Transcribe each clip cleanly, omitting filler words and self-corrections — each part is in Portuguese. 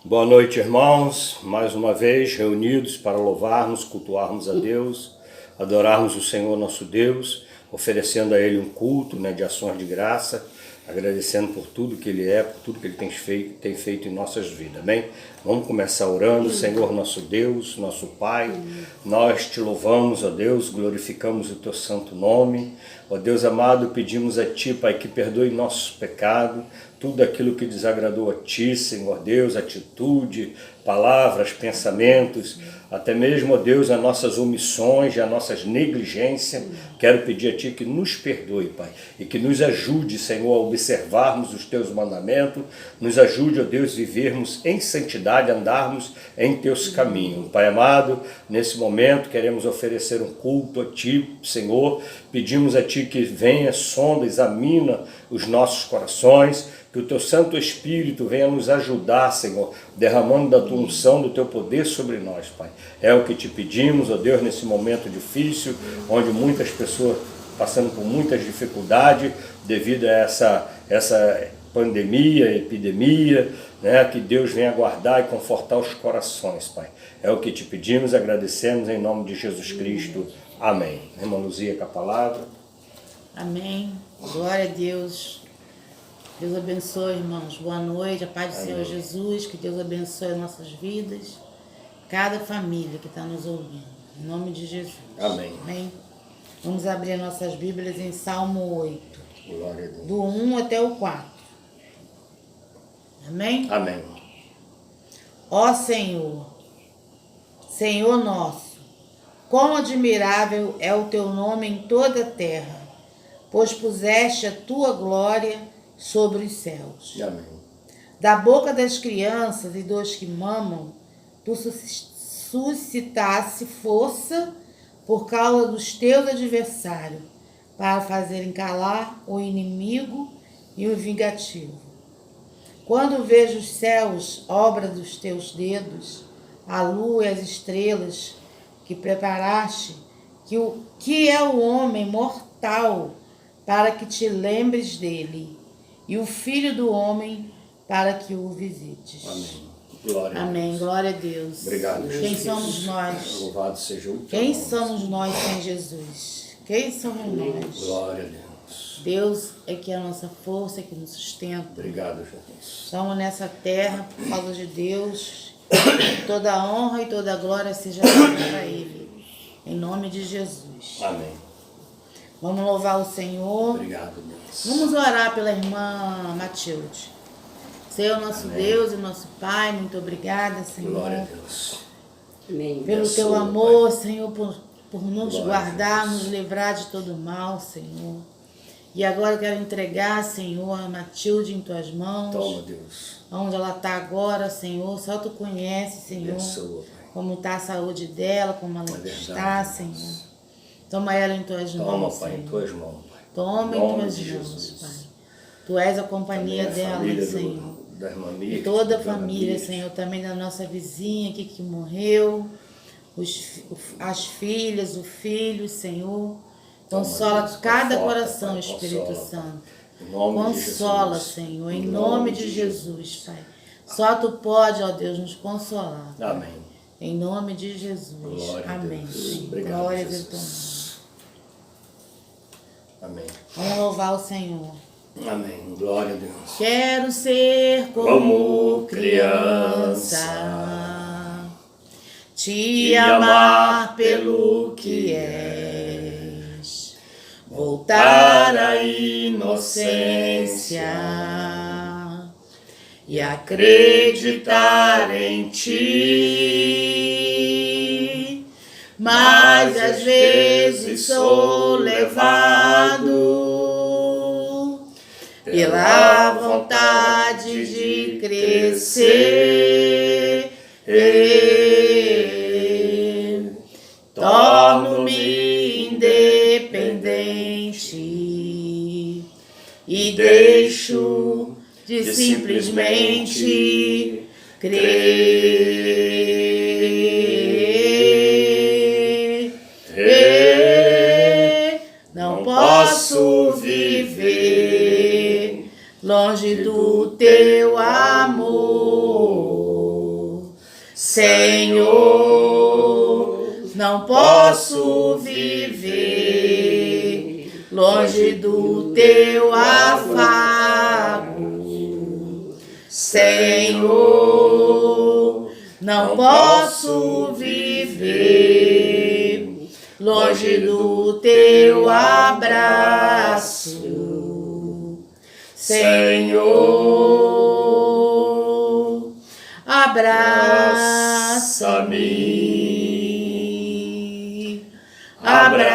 Boa noite, irmãos. Mais uma vez reunidos para louvarmos, cultuarmos a Deus, adorarmos o Senhor nosso Deus, oferecendo a Ele um culto, de ações de graça, agradecendo por tudo que Ele é, por tudo que Ele tem feito em nossas vidas. Amém? Vamos começar orando. Senhor nosso Deus, nosso Pai, nós te louvamos, ó Deus, glorificamos o teu santo nome. Ó Deus amado, pedimos a Ti, Pai, que perdoe nossos pecados, tudo aquilo que desagradou a Ti, Senhor Deus, atitude, palavras, pensamentos, até mesmo, ó Deus, as nossas omissões, as nossas negligências. Quero pedir a Ti que nos perdoe, Pai, e que nos ajude, Senhor, a observarmos os Teus mandamentos, nos ajude, ó Deus, a vivermos em santidade, andarmos em Teus caminhos. Pai amado, nesse momento queremos oferecer um culto a Ti, Senhor, pedimos a Ti que venha, sonda, examina os nossos corações, que o Teu Santo Espírito venha nos ajudar, Senhor, derramando da Tua unção, do Teu poder sobre nós, Pai. É o que Te pedimos, ó Deus, nesse momento difícil, onde muitas pessoas passando por muitas dificuldades devido a essa pandemia, epidemia, que Deus venha guardar e confortar os corações, Pai. É o que Te pedimos, agradecemos em nome de Jesus Cristo. Amém. Irmã Luzia, com a palavra. Amém. Glória a Deus. Deus abençoe, irmãos. Boa noite. A paz do Senhor Jesus. Que Deus abençoe nossas vidas. Cada família que está nos ouvindo. Em nome de Jesus. Amém. Amém. Vamos abrir nossas Bíblias em Salmo 8. Glória a Deus. Do 1 até o 4. Amém? Amém. Ó Senhor, Senhor nosso, quão admirável é o Teu nome em toda a terra, pois puseste a Tua glória sobre os céus. Amém. Da boca das crianças e dos que mamam, Tu suscitaste força por causa dos Teus adversários, para fazerem calar o inimigo e o vingativo. Quando vejo os céus, obra dos Teus dedos, a lua e as estrelas que preparaste, que é o homem mortal para que te lembres dele, e o filho do homem para que o visites. Amém. Glória Amém. a Deus. Glória a Deus. Obrigado, Jesus. Quem somos nós? Louvado seja o Teu Quem nome. somos nós sem Jesus? Quem somos nós? Glória a Deus. Deus é que é a nossa força, é que nos sustenta. Obrigado, Jesus. Estamos nessa terra por causa de Deus. Toda a honra e toda a glória seja dada para Ele. Em nome de Jesus. Amém. Vamos louvar o Senhor. Obrigado, Deus. Vamos orar pela irmã Matilde. Senhor, nosso Amém. Deus e nosso Pai, muito obrigada, Senhor. Glória a Deus. Amém. Pelo Abençoa, Teu amor, Senhor, por nos Glória guardar, a Deus. nos livrar de todo mal, Senhor. E agora eu quero entregar, Senhor, a Matilde em Tuas mãos. Toma, Deus. Onde ela está agora, Senhor, só Tu conhece, Senhor, Abençoa, Pai. como está a saúde dela, como ela É está, verdade, Senhor. Deus. Toma ela em Tuas Toma, mãos, Pai, em Senhor. Tuas mãos, Pai. Toma em nome Tuas de mãos, Jesus. Pai. Tu és a Também companhia a dela, família Senhor. da irmã E Miriam, toda a da dona família, Miriam. Senhor, também da nossa vizinha aqui que morreu, as filhas, o filho, Senhor. Consola Deus, cada conforta, coração, Pai, Espírito consola, Santo. Em nome de Consola, Jesus. Senhor, em nome de Jesus, Pai. Só Tu pode, ó Deus, nos consolar. Pai. Amém. Em nome de Jesus. Glória a Amém. Deus. Senhor. Obrigado, Glória a Jesus. Deus. Amém. Vamos louvar o Senhor. Amém. Glória a Deus. Quero ser como criança, te amar pelo que és, voltar à inocência e acreditar em Ti. Mas às vezes sou levado pela vontade de crescer. Torno-me independente e deixo de simplesmente crer. Não posso viver longe do Teu amor. Senhor, não posso viver longe do teu afago. Senhor, não posso viver longe do teu abraço. Senhor, abraça-me, abraça-me,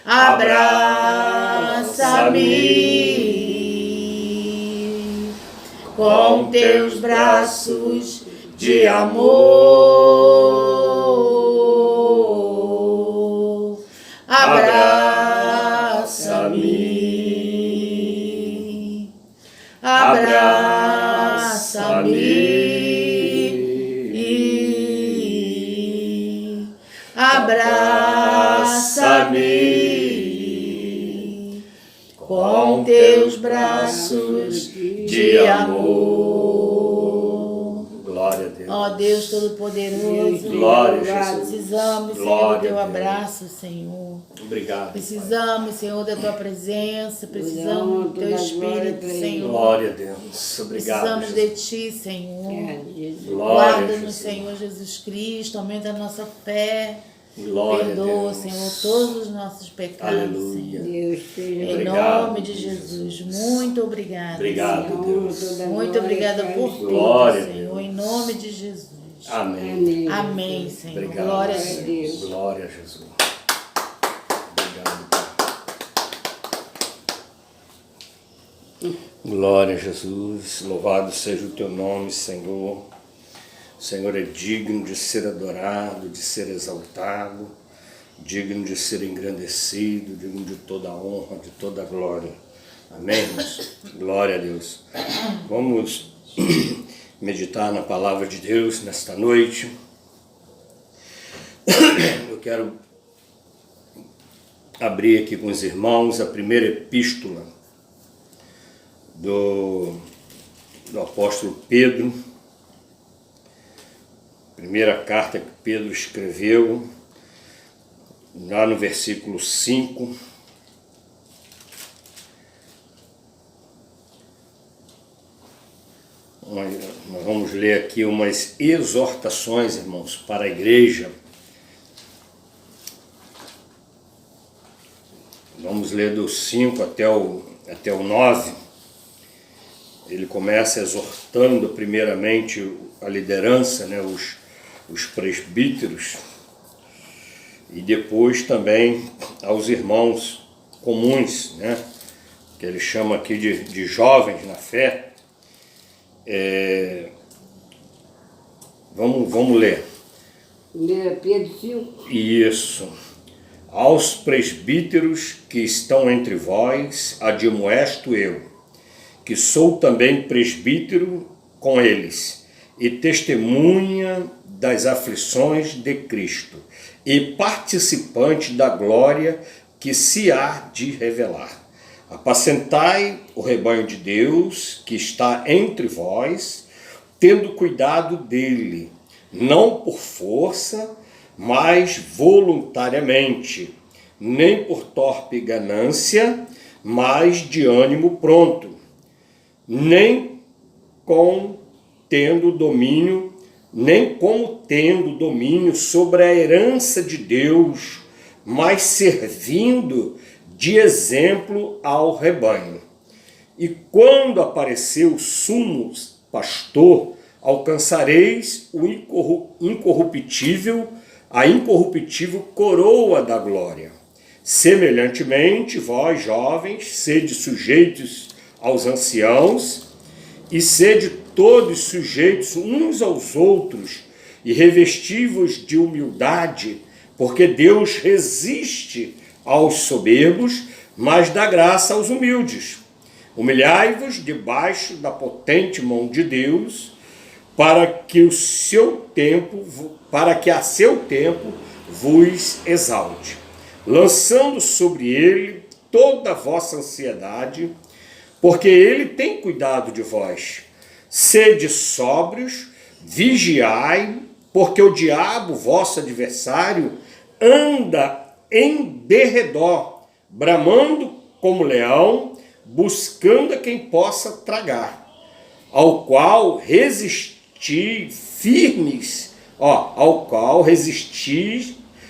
abraça-me com teus braços de amor. Abraça-me, abraça-me, abraça-me com teus braços de amor. Glória a Deus. Ó Deus Todo-Poderoso, Glória a Jesus. precisamos, Senhor, Glória do teu a Deus. abraço, Senhor. Obrigado. Precisamos, Senhor, da tua presença, precisamos do teu Espírito, Senhor. Glória a Deus. Obrigado. Precisamos de Jesus. ti, Senhor. Glória a Guarda-nos, Jesus. Senhor Jesus Cristo, aumenta a nossa fé. Glória a Perdoa, Deus. Senhor, todos os nossos pecados, Aleluia. Senhor. Deus seja Em Obrigado, nome de Jesus, muito obrigada. Obrigado, Senhor. Deus. Muito obrigada por tudo, Glória a Senhor, Deus. em nome de Jesus. Amém. Amém, Senhor. Obrigado. Glória a Senhor. Deus. Glória a Jesus. Obrigado, Pai. Glória a Jesus. Louvado seja o teu nome, Senhor. O Senhor é digno de ser adorado, de ser exaltado, digno de ser engrandecido, digno de toda a honra, de toda a glória. Amém, irmãos? Glória a Deus. Vamos meditar na palavra de Deus nesta noite. Eu quero abrir aqui com os irmãos a primeira epístola do apóstolo Pedro. Primeira carta que Pedro escreveu, lá no versículo 5. Nós vamos ler aqui umas exortações, irmãos, para a igreja. Vamos ler do 5 até o 9. Ele começa exortando primeiramente a liderança, né, os presbíteros, e depois também aos irmãos comuns, né, que ele chama aqui de jovens na fé. Vamos ler. 1 Pedro 5. Isso. Aos presbíteros que estão entre vós, admoesto eu, que sou também presbítero com eles, e testemunha das aflições de Cristo, e participante da glória que se há de revelar. Apacentai o rebanho de Deus que está entre vós, tendo cuidado dele, não por força, mas voluntariamente, nem por torpe ganância, mas de ânimo pronto, nem como tendo domínio sobre a herança de Deus, mas servindo de exemplo ao rebanho. E quando aparecer o sumo pastor, alcançareis a incorruptível coroa da glória. Semelhantemente, vós, jovens, sede sujeitos aos anciãos, e sede todos sujeitos uns aos outros, e revestivos de humildade, porque Deus resiste aos soberbos, mas dá graça aos humildes. Humilhai-vos debaixo da potente mão de Deus, para que a seu tempo vos exalte, lançando sobre ele toda a vossa ansiedade, porque ele tem cuidado de vós. Sede sóbrios, vigiai, porque o diabo, vosso adversário, anda em derredor, bramando como leão, buscando a quem possa tragar, ao qual resistir firmes,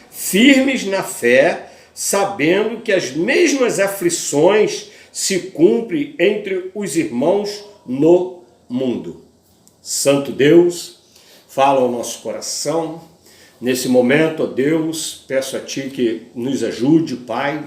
firmes na fé, sabendo que as mesmas aflições se cumprem entre os irmãos no mundo. Santo Deus, fala ao nosso coração. Nesse momento, ó Deus, peço a Ti que nos ajude, Pai,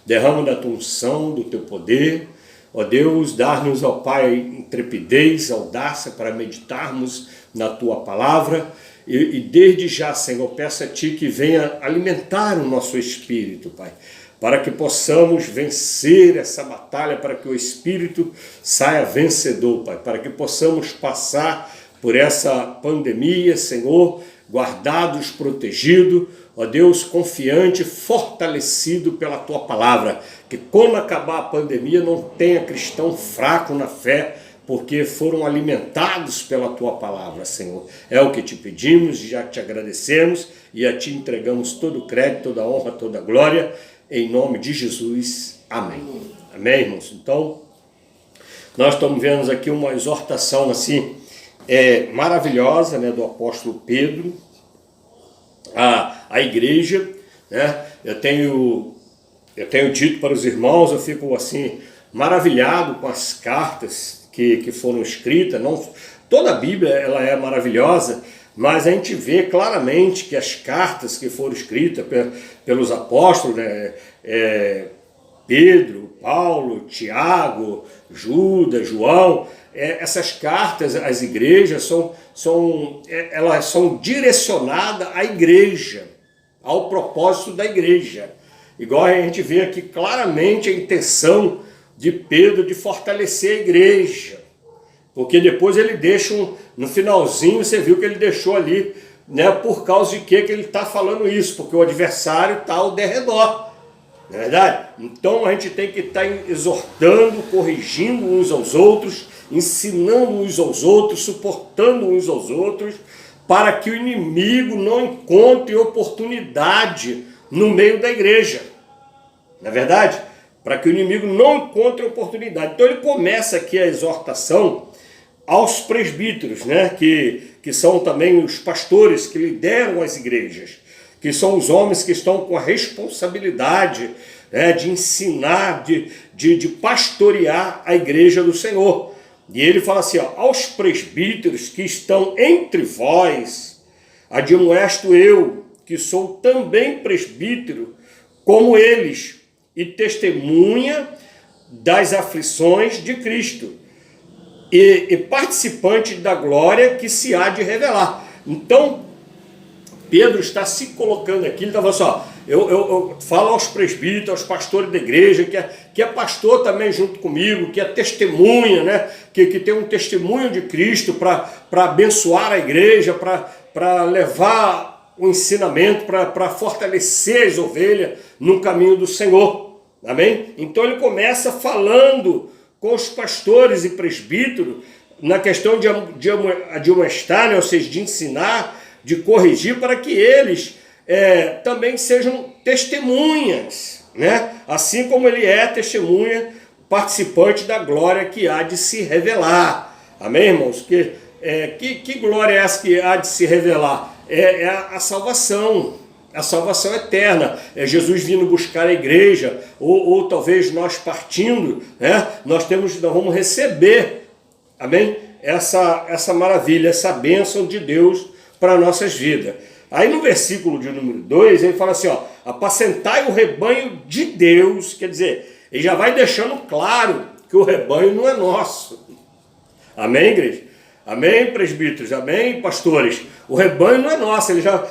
derrama da Tua unção, do Teu poder. Ó Deus, dá-nos, ó Pai, intrepidez, audácia para meditarmos na Tua palavra. E desde já, Senhor, peço a Ti que venha alimentar o nosso espírito, Pai, para que possamos vencer essa batalha, para que o espírito saia vencedor, Pai, para que possamos passar por essa pandemia, Senhor, guardados, protegidos, ó Deus, confiante, fortalecido pela Tua palavra, que quando acabar a pandemia não tenha cristão fraco na fé, porque foram alimentados pela Tua palavra, Senhor. É o que te pedimos, já te agradecemos e a Ti entregamos todo o crédito, toda a honra, toda a glória, em nome de Jesus. Amém. Amém, irmãos? Então, nós estamos vendo aqui uma exortação assim, maravilhosa, né, do apóstolo Pedro à igreja, né? Eu tenho dito para os irmãos, eu fico assim maravilhado com as cartas que foram escritas. Não, toda a Bíblia ela é maravilhosa, mas a gente vê claramente que as cartas que foram escritas pelos apóstolos, né, Pedro, Paulo, Tiago, Judas, João, essas cartas às igrejas elas são direcionadas à igreja, ao propósito da igreja. Igual a gente vê aqui claramente a intenção de Pedro de fortalecer a igreja, porque depois ele deixa, no finalzinho você viu que ele deixou ali, né, por causa de que ele está falando isso, porque o adversário está ao derredor, não é verdade? Então a gente tem que estar exortando, corrigindo uns aos outros, ensinando uns aos outros, suportando uns aos outros, para que o inimigo não encontre oportunidade no meio da igreja, não é verdade? Para que o inimigo não encontre oportunidade. Então ele começa aqui a exortação aos presbíteros, né, que são também os pastores que lideram as igrejas, que são os homens que estão com a responsabilidade, né, de ensinar, de pastorear a igreja do Senhor. E ele fala assim, aos presbíteros que estão entre vós, admoesto eu, que sou também presbítero, como eles, e testemunha das aflições de Cristo, e participante da glória que se há de revelar. Então, Pedro está se colocando aqui, ele estava assim, eu falo aos presbíteros, aos pastores da igreja, que é pastor também junto comigo, que é testemunha, né? que tem um testemunho de Cristo para abençoar a igreja, para levar o ensinamento, para fortalecer as ovelhas no caminho do Senhor. Amém? Então ele começa falando com os pastores e presbíteros na questão de admoestar, né? Ou seja, de ensinar, de corrigir, para que eles também sejam testemunhas, né? Assim como ele é testemunha, participante da glória que há de se revelar. Amém, irmãos? Que glória é essa que há de se revelar? É a salvação. A salvação eterna, é Jesus vindo buscar a igreja, ou talvez nós partindo, né? Nós vamos receber, amém? Essa maravilha, essa bênção de Deus para as nossas vidas. Aí no versículo de número 2, ele fala assim, apacentai o rebanho de Deus, quer dizer, ele já vai deixando claro que o rebanho não é nosso. Amém, igreja? Amém, presbíteros? Amém, pastores? O rebanho não é nosso. Ele fala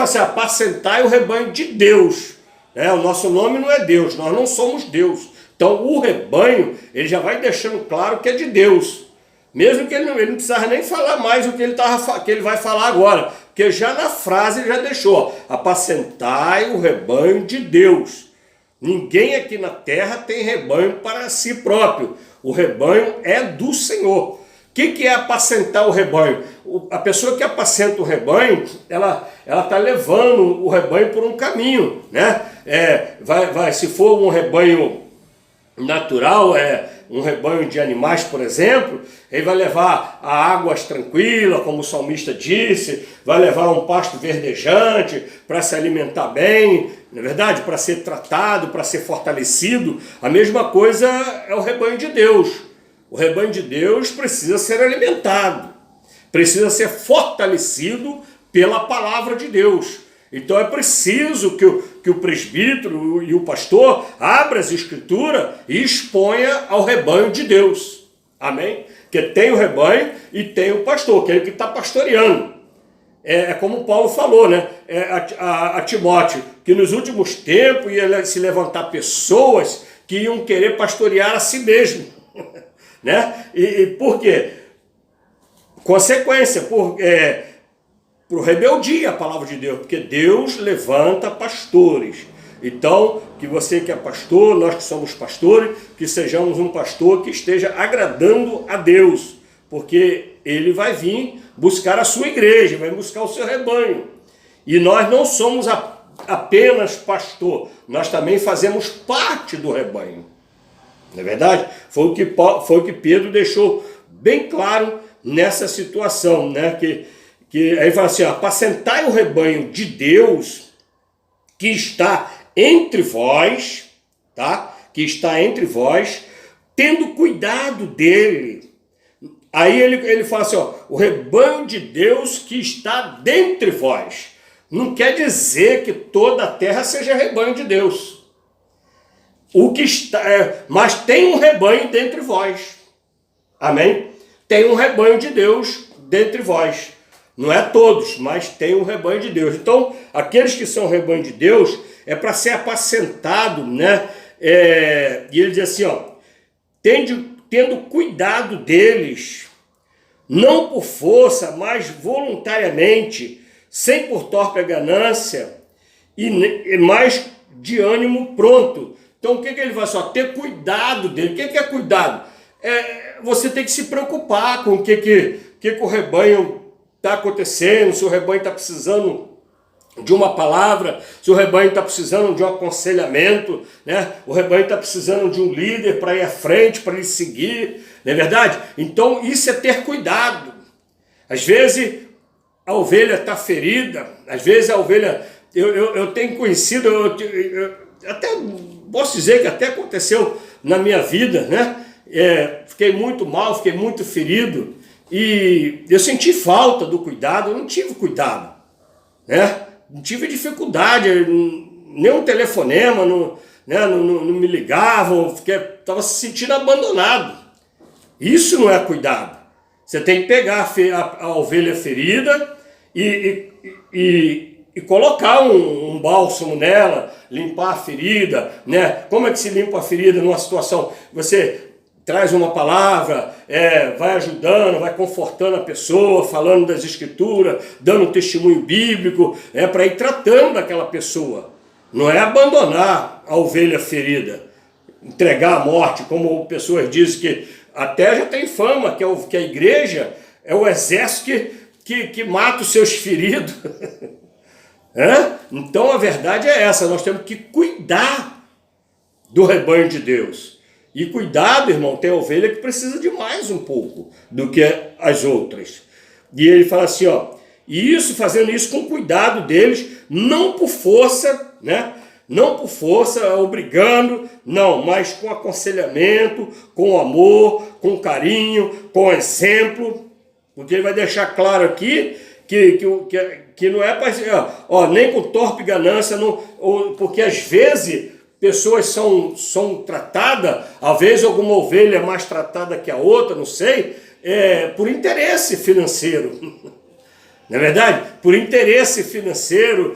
assim, apacentai o rebanho de Deus. O nosso nome não é Deus, nós não somos Deus. Então o rebanho, ele já vai deixando claro que é de Deus. Mesmo que ele não precisava nem falar mais o que ele vai falar agora. Porque já na frase ele já deixou, apacentai o rebanho de Deus. Ninguém aqui na terra tem rebanho para si próprio. O rebanho é do Senhor. O que é apacentar o rebanho? A pessoa que apacenta o rebanho, ela está levando o rebanho por um caminho, né? Se for um rebanho natural, um rebanho de animais, por exemplo, ele vai levar a águas tranquilas, como o salmista disse, vai levar um pasto verdejante para se alimentar bem, não é verdade? Para ser tratado, para ser fortalecido. A mesma coisa é o rebanho de Deus. O rebanho de Deus precisa ser alimentado, precisa ser fortalecido pela palavra de Deus. Então é preciso que o presbítero e o pastor abra as escrituras e exponha ao rebanho de Deus. Amém? Porque tem o rebanho e tem o pastor, aquele que está pastoreando. É como Paulo falou, né? A Timóteo, que nos últimos tempos ia se levantar pessoas que iam querer pastorear a si mesmo. Né? E por quê? Consequência, por rebeldia à palavra de Deus, porque Deus levanta pastores. Então, que você que é pastor, nós que somos pastores, que sejamos um pastor que esteja agradando a Deus, porque Ele vai vir buscar a sua igreja, vai buscar o seu rebanho. E nós não somos apenas pastor, nós também fazemos parte do rebanho. Não é verdade? Foi o que Pedro deixou bem claro nessa situação, né? Que aí fala assim, apacentai o rebanho de Deus que está entre vós, tá? Que está entre vós, tendo cuidado dele. Aí ele fala assim, o rebanho de Deus que está dentre vós. Não quer dizer que toda a terra seja rebanho de Deus. Mas tem um rebanho dentre vós. Amém? Tem um rebanho de Deus dentre vós. Não é todos, mas tem um rebanho de Deus. Então, aqueles que são rebanho de Deus, é para ser apacentado, né? E ele diz assim, tendo cuidado deles, não por força, mas voluntariamente, sem por torpe ganância, e mais de ânimo pronto. Então, o que ele faz? Ter cuidado dele. O que é cuidado? Você tem que se preocupar com o que o rebanho está acontecendo, se o rebanho está precisando de uma palavra, se o rebanho está precisando de um aconselhamento, né? O rebanho está precisando de um líder para ir à frente, para ele seguir, não é verdade? Então isso é ter cuidado. Às vezes a ovelha está ferida, às vezes a ovelha, eu tenho conhecido, eu até posso dizer que até aconteceu na minha vida, né? Fiquei muito mal, fiquei muito ferido, e eu senti falta do cuidado, eu não tive cuidado, né? Não tive dificuldade, nenhum telefonema, não me ligavam, estava se sentindo abandonado. Isso não é cuidado. Você tem que pegar a ovelha ferida e colocar um bálsamo nela, limpar a ferida, né? Como é que se limpa a ferida numa situação? Você traz uma palavra, vai ajudando, vai confortando a pessoa, falando das escrituras, dando um testemunho bíblico, para ir tratando daquela pessoa. Não é abandonar a ovelha ferida, entregar à morte, como pessoas dizem que até já tem fama, que a igreja é o exército que mata os seus feridos. Então a verdade é essa, nós temos que cuidar do rebanho de Deus. E cuidado, irmão, tem ovelha que precisa de mais um pouco do que as outras. E ele fala assim, fazendo isso com cuidado deles, não por força, né? Não por força, obrigando, não, mas com aconselhamento, com amor, com carinho, com exemplo, porque ele vai deixar claro aqui que não é para nem com torpe ganância, porque às vezes pessoas são tratadas, às vezes alguma ovelha é mais tratada que a outra, não sei, por interesse financeiro. Não é verdade? Por interesse financeiro,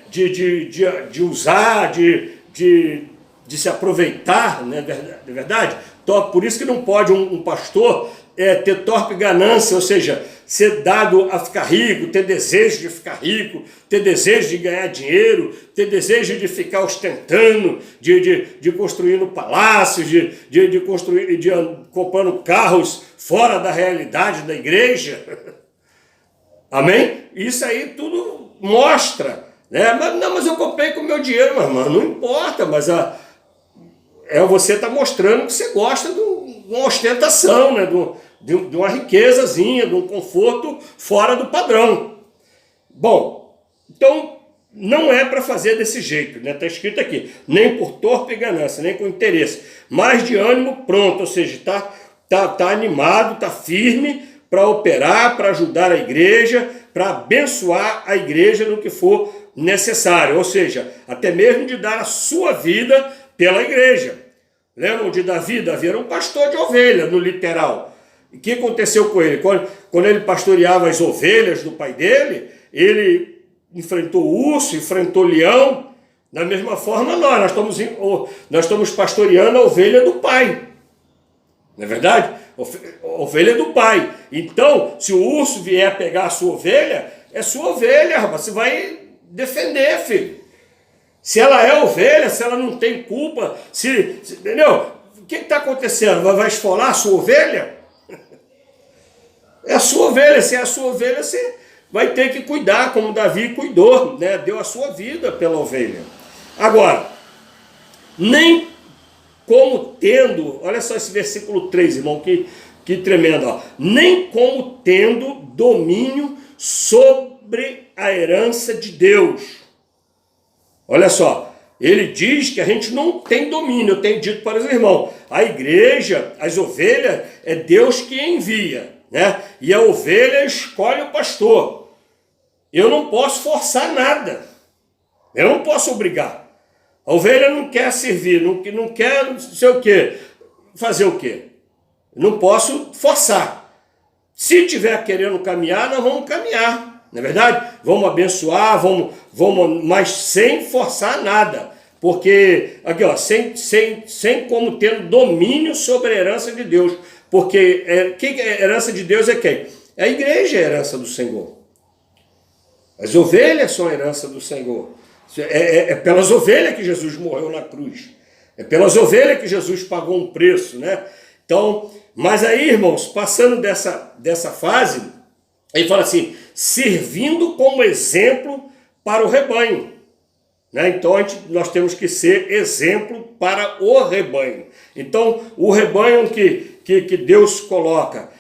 de usar, de se aproveitar, não é verdade? Então, por isso que não pode um pastor ter torpe ganância, ou seja, ser dado a ficar rico, ter desejo de ficar rico, ter desejo de ganhar dinheiro, ter desejo de ficar ostentando, de construir palácios, de construir, comprando carros fora da realidade da igreja. Amém? Isso aí tudo mostra, né? Mas eu comprei com o meu dinheiro, mas mano, não importa, mas você está mostrando que você gosta de uma ostentação, né? De uma riquezazinha, de um conforto fora do padrão. Bom, então não é para fazer desse jeito, né? Está escrito aqui, nem por torpe ganância, nem com interesse, mas de ânimo pronto, ou seja, tá animado, está firme para operar, para ajudar a igreja, para abençoar a igreja no que for necessário, ou seja, até mesmo de dar a sua vida pela igreja. Lembram de Davi? Davi era um pastor de ovelha, no literal. E o que aconteceu com ele? Quando ele pastoreava as ovelhas do pai dele, ele enfrentou urso, enfrentou leão. Da mesma forma, nós estamos pastoreando a ovelha do pai. Não é verdade? Ovelha do pai. Então, se o urso vier pegar a sua ovelha, é sua ovelha, rapaz. Você vai defender, filho. Se ela é ovelha, se ela não tem culpa, entendeu? O que está acontecendo? Vai esfolar a sua ovelha? É a sua ovelha. Se é a sua ovelha, você vai ter que cuidar, como Davi cuidou, né? Deu a sua vida pela ovelha. Agora, nem como tendo, olha só esse versículo 3, irmão, que tremendo, ó. Nem como tendo domínio sobre a herança de Deus. Olha só, ele diz que a gente não tem domínio. Eu tenho dito para os irmãos, a igreja, as ovelhas, é Deus que envia, né? E a ovelha escolhe o pastor. Eu não posso forçar nada. Eu não posso obrigar. A ovelha não quer servir, não quer não sei o quê. Fazer o quê? Não posso forçar. Se tiver querendo caminhar, nós vamos caminhar. Não é verdade? Vamos abençoar, vamos, mas sem forçar nada. Porque, aqui ó, sem como ter domínio sobre a herança de Deus. Porque a herança de Deus é quem? A igreja é a herança do Senhor. As ovelhas são a herança do Senhor. É pelas ovelhas que Jesus morreu na cruz. É pelas ovelhas que Jesus pagou um preço, né? Então, mas aí, irmãos, passando dessa fase, ele fala assim, servindo como exemplo para o rebanho. Né? Então, nós temos que ser exemplo para o rebanho. Então, o rebanho que Deus coloca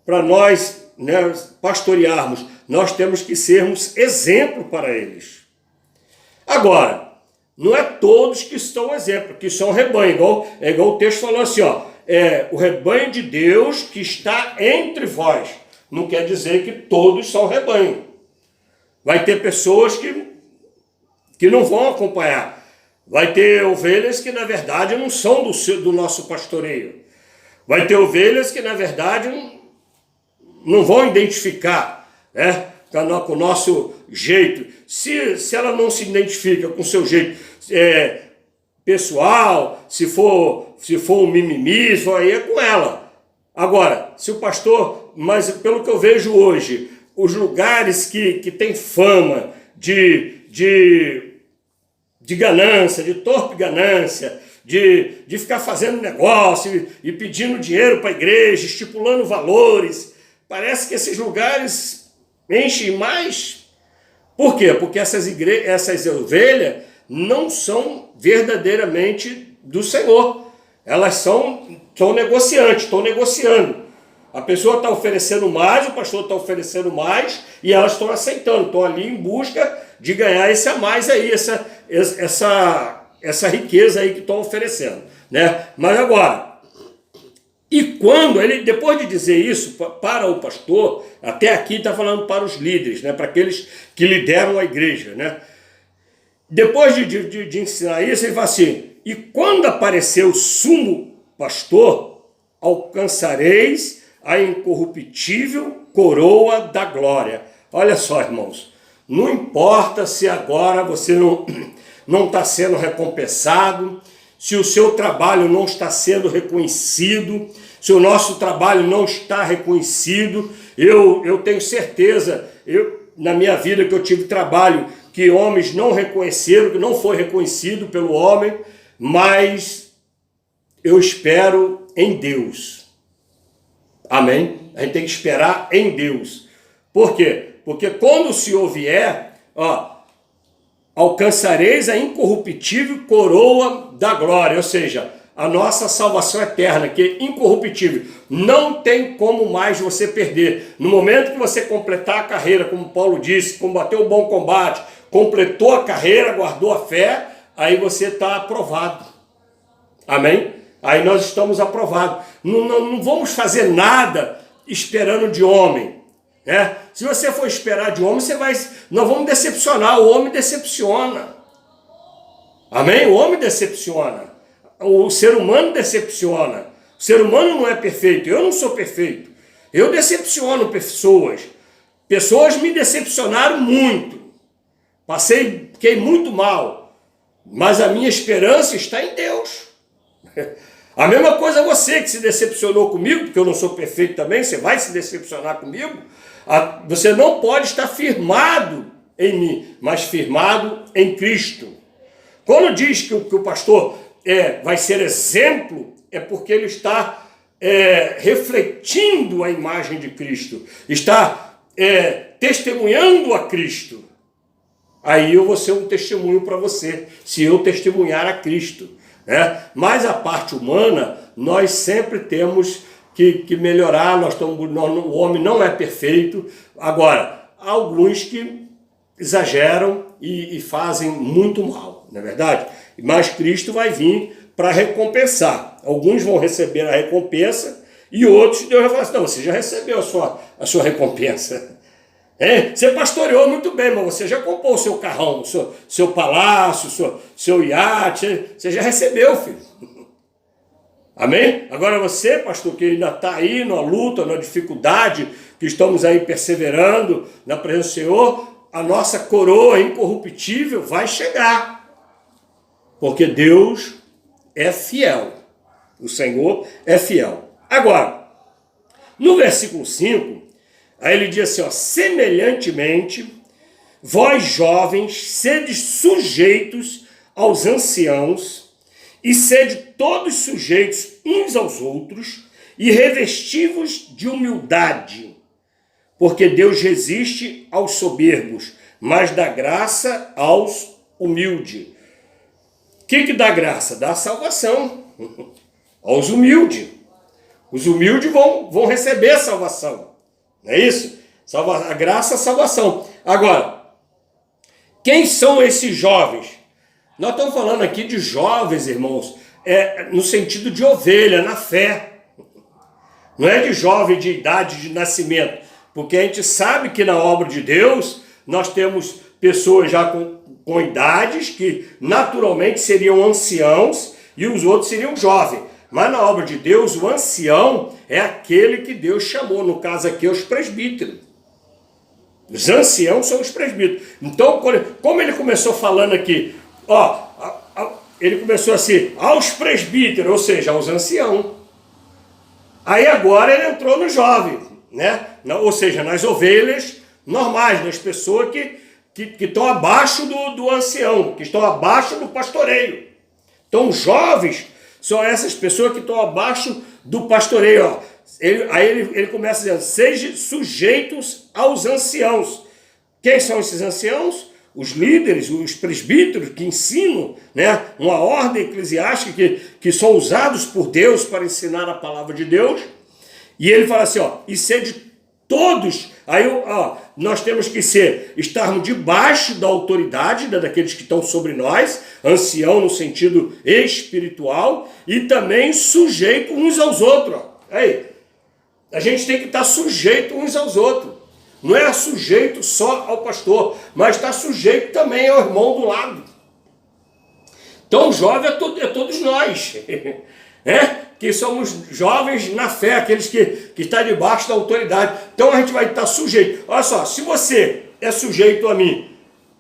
para nós, né, pastorearmos, nós temos que sermos exemplo para eles. Agora, não é todos que são exemplo, que são rebanho. Igual o texto falou assim, ó, o rebanho de Deus que está entre vós. Não quer dizer que todos são rebanho. Vai ter pessoas que não vão acompanhar. Vai ter ovelhas que, na verdade, não são do nosso pastoreio. Vai ter ovelhas que, na verdade, não vão identificar, né, com o nosso jeito. Se ela não se identifica com o seu jeito pessoal, se for um mimimi, aí é com ela. Agora, se o pastor, mas pelo que eu vejo hoje, os lugares que tem fama de ganância, de torpe ganância, de ficar fazendo negócio e pedindo dinheiro para a igreja, estipulando valores, parece que esses lugares enchem mais. Por quê? Porque essas ovelhas não são verdadeiramente do Senhor. Elas estão negociantes, estão negociando. A pessoa está oferecendo mais, o pastor está oferecendo mais, e elas estão aceitando, estão ali em busca de ganhar esse a mais aí, essa riqueza aí que estão oferecendo, né? Mas agora, e quando ele, depois de dizer isso para o pastor, até aqui está falando para os líderes, né? Para aqueles que lideram a igreja, né? Depois de ensinar isso, ele fala assim, e quando aparecer o sumo pastor, alcançareis a incorruptível coroa da glória. Olha só, irmãos, não importa se agora você não está sendo recompensado, se o seu trabalho não está sendo reconhecido, se o nosso trabalho não está reconhecido. Eu tenho certeza, na minha vida que eu tive trabalho que homens não reconheceram, que não foi reconhecido pelo homem, mas eu espero em Deus. Amém? A gente tem que esperar em Deus. Por quê? Porque quando o Senhor vier, alcançareis a incorruptível coroa da glória, ou seja, a nossa salvação eterna, que é incorruptível. Não tem como mais você perder. No momento que você completar a carreira, como Paulo disse, combateu o bom combate, completou a carreira, guardou a fé, aí você está aprovado. Amém? Aí nós estamos aprovados. Não vamos fazer nada esperando de homem. Né? Se você for esperar de homem, nós vamos decepcionar. O homem decepciona. Amém? O homem decepciona. O ser humano decepciona. O ser humano não é perfeito. Eu não sou perfeito. Eu decepciono pessoas. Pessoas me decepcionaram muito. Fiquei muito mal. Mas a minha esperança está em Deus. A mesma coisa você que se decepcionou comigo, porque eu não sou perfeito também, você vai se decepcionar comigo. Você não pode estar firmado em mim, mas firmado em Cristo. Quando diz que o pastor vai ser exemplo, é porque ele está refletindo a imagem de Cristo, está testemunhando a Cristo. Aí eu vou ser um testemunho para você, se eu testemunhar a Cristo. Né? Mas a parte humana, nós sempre temos que melhorar, o homem não é perfeito. Agora, há alguns que exageram e fazem muito mal, não é verdade? Mas Cristo vai vir para recompensar. Alguns vão receber a recompensa e outros, Deus vai falar assim, não, você já recebeu a sua recompensa. Você pastoreou muito bem, mas você já comprou o seu carrão, seu palácio, seu iate, você já recebeu, filho. Amém? Agora você, pastor, que ainda está aí na luta, na dificuldade, que estamos aí perseverando na presença do Senhor, a nossa coroa incorruptível vai chegar. Porque Deus é fiel. O Senhor é fiel. Agora, no versículo 5, aí ele diz assim, semelhantemente, vós jovens, sede sujeitos aos anciãos, e sede todos sujeitos uns aos outros, e revestivos de humildade, porque Deus resiste aos soberbos, mas dá graça aos humildes. O que dá graça? Dá salvação aos humildes. Os humildes vão receber a salvação. Não é isso? A graça, a salvação. Agora, quem são esses jovens? Nós estamos falando aqui de jovens, irmãos, no sentido de ovelha, na fé. Não é de jovem de idade de nascimento. Porque a gente sabe que na obra de Deus, nós temos pessoas já com idades que naturalmente seriam anciãos e os outros seriam jovens. Mas na obra de Deus, o ancião é aquele que Deus chamou, no caso aqui, os presbíteros. Os anciãos são os presbíteros. Então, como ele começou falando aqui, ele começou assim, aos presbíteros, ou seja, aos anciãos. Aí agora ele entrou no jovem, né? Ou seja, nas ovelhas normais, nas pessoas que estão abaixo do ancião, que estão abaixo do pastoreio. Então, os jovens são essas pessoas que estão abaixo do pastoreio. Aí ele começa dizendo, sejam sujeitos aos anciãos. Quem são esses anciãos? Os líderes, os presbíteros que ensinam, né, uma ordem eclesiástica que são usados por Deus para ensinar a palavra de Deus. E ele fala assim, e sede todos, aí nós temos que estarmos debaixo da autoridade daqueles que estão sobre nós, ancião no sentido espiritual, e também sujeito uns aos outros. Aí, a gente tem que estar sujeito uns aos outros. Não é sujeito só ao pastor, mas está sujeito também ao irmão do lado. Então, o jovem é todos nós, que somos jovens na fé, aqueles que estão debaixo da autoridade. Então, a gente vai estar sujeito. Olha só, se você é sujeito a mim,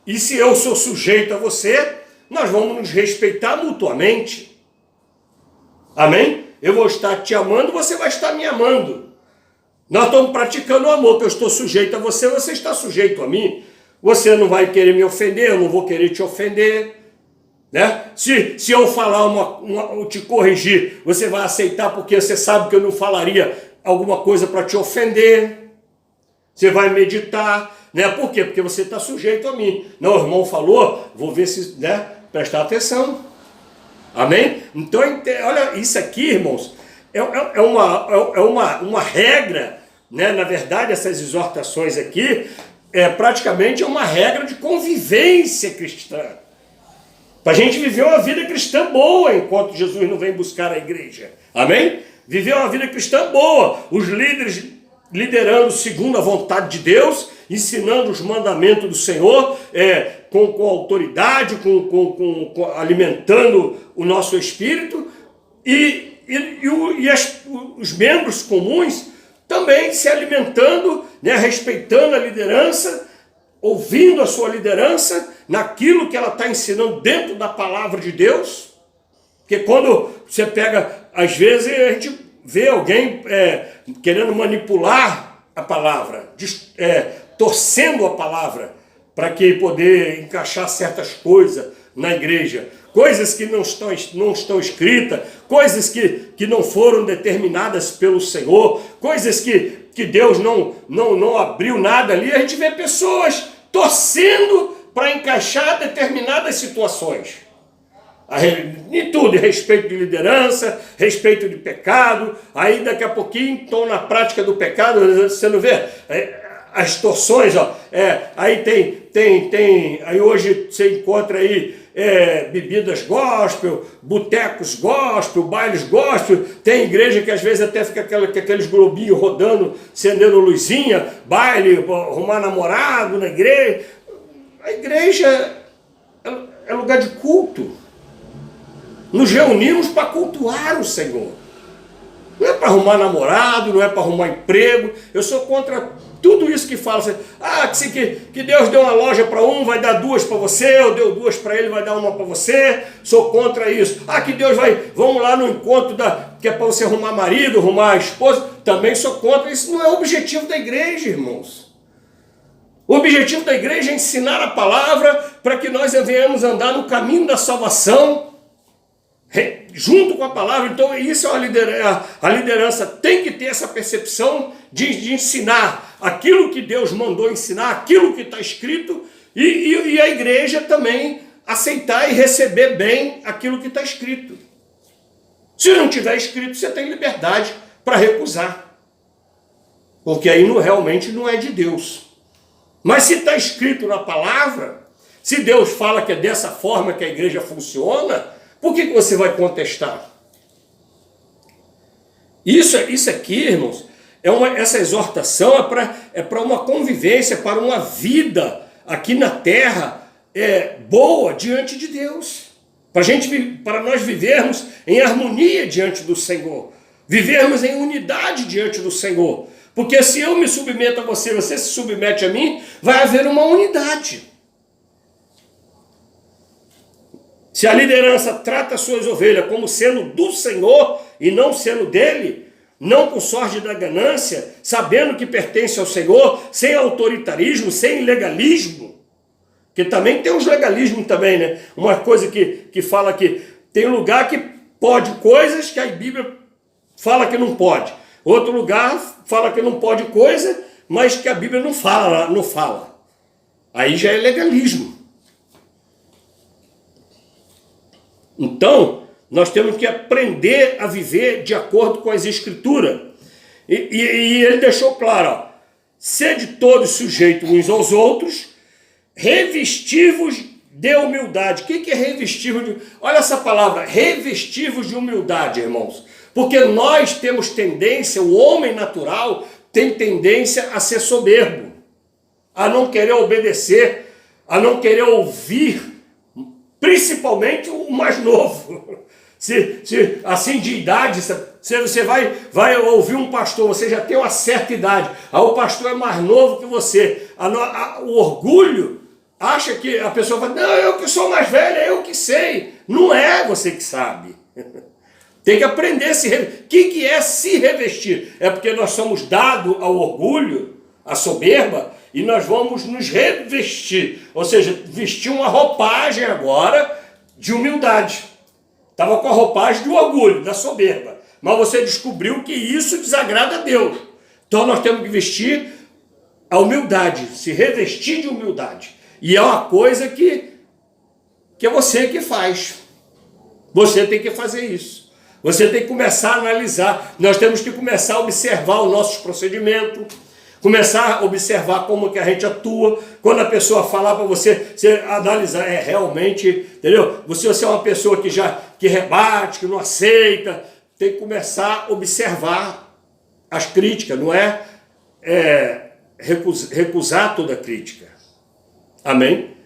e se eu sou sujeito a você, nós vamos nos respeitar mutuamente. Amém? eu vou estar te amando, você vai estar me amando. Nós estamos praticando o amor, que eu estou sujeito a você, você está sujeito a mim. Você não vai querer me ofender, eu não vou querer te ofender. Né? Se eu falar eu te corrigir, você vai aceitar porque você sabe que eu não falaria alguma coisa para te ofender. Você vai meditar, né? Por quê? Porque você está sujeito a mim. Não, o irmão falou, vou ver se, né, prestar atenção. Amém? Então, olha, isso aqui, irmãos, é uma regra, né? Na verdade, essas exortações aqui, praticamente uma regra de convivência cristã. Para a gente viver uma vida cristã boa enquanto Jesus não vem buscar a igreja. Amém? Viver uma vida cristã boa. Os líderes liderando segundo a vontade de Deus, ensinando os mandamentos do Senhor, com autoridade, alimentando o nosso espírito. Os membros comuns também se alimentando, né, respeitando a liderança, ouvindo a sua liderança, naquilo que ela está ensinando dentro da palavra de Deus. Porque quando você pega, às vezes a gente vê alguém querendo manipular a palavra, torcendo a palavra, para que poder encaixar certas coisas na igreja. Coisas que não estão escritas, coisas que não foram determinadas pelo Senhor, coisas que Deus não abriu nada ali. A gente vê pessoas torcendo para encaixar determinadas situações. Em tudo, respeito de liderança, respeito de pecado. Aí daqui a pouquinho estão na prática do pecado, você não vê? As torções, ó. Aí aí hoje você encontra aí bebidas gospel, botecos gospel, bailes gospel. Tem igreja que às vezes até fica aqueles globinhos rodando, acendendo luzinha, baile, arrumar namorado na igreja. A igreja é lugar de culto. Nos reunimos para cultuar o Senhor. Não é para arrumar namorado, não é para arrumar emprego. Eu sou contra tudo isso que fala. Que Deus deu uma loja para um, vai dar duas para você, ou deu duas para ele, vai dar uma para você. Sou contra isso. Que Deus vamos lá no encontro que é para você arrumar marido, arrumar esposa. Também sou contra. Isso não é o objetivo da igreja, irmãos. O objetivo da igreja é ensinar a palavra para que nós venhamos andar no caminho da salvação, junto com a palavra. Então isso é a liderança tem que ter essa percepção de ensinar aquilo que Deus mandou ensinar, aquilo que está escrito, e a igreja também aceitar e receber bem aquilo que está escrito. Se não tiver escrito, você tem liberdade para recusar, porque aí realmente não é de Deus. Mas se está escrito na palavra, se Deus fala que é dessa forma que a igreja funciona, por que você vai contestar? Isso aqui, irmãos, essa exortação é para uma convivência, para uma vida aqui na terra boa diante de Deus. Para nós vivermos em harmonia diante do Senhor, vivermos em unidade diante do Senhor. Porque se eu me submeto a você, você se submete a mim, vai haver uma unidade. Se a liderança trata as suas ovelhas como sendo do Senhor e não sendo dele, não com sorte da ganância, sabendo que pertence ao Senhor, sem autoritarismo, sem legalismo, que também tem uns legalismos também, né? Uma coisa que fala que tem lugar que pode coisas que a Bíblia fala que não pode. Outro lugar fala que não pode coisa, mas que a Bíblia não fala. Aí já é legalismo. Então, nós temos que aprender a viver de acordo com as Escrituras. E ele deixou claro, ó, sede todos sujeitos uns aos outros, revestivos de humildade. O que é revestivos de... Olha essa palavra, revestivos de humildade, irmãos. Porque nós temos tendência, o homem natural tem tendência a ser soberbo, a não querer obedecer, a não querer ouvir, principalmente o mais novo. Assim de idade, você vai ouvir um pastor, você já tem uma certa idade, aí o pastor é mais novo que você, o orgulho acha que a pessoa fala, não, eu que sou mais velha, eu que sei. Não é você que sabe. Tem que aprender a se revestir. O que é se revestir? É porque nós somos dados ao orgulho, à soberba, e nós vamos nos revestir. Ou seja, vestir uma roupagem agora de humildade. Estava com a roupagem do orgulho, da soberba. Mas você descobriu que isso desagrada a Deus. Então nós temos que vestir a humildade, se revestir de humildade. E é uma coisa que é você que faz. Você tem que fazer isso. Você tem que começar a analisar. Nós temos que começar a observar os nossos procedimentos, começar a observar como que a gente atua. Quando a pessoa falar para você, você analisar, realmente, entendeu? Você é uma pessoa que rebate, que não aceita. Tem que começar a observar as críticas, não é recusar toda crítica. Amém?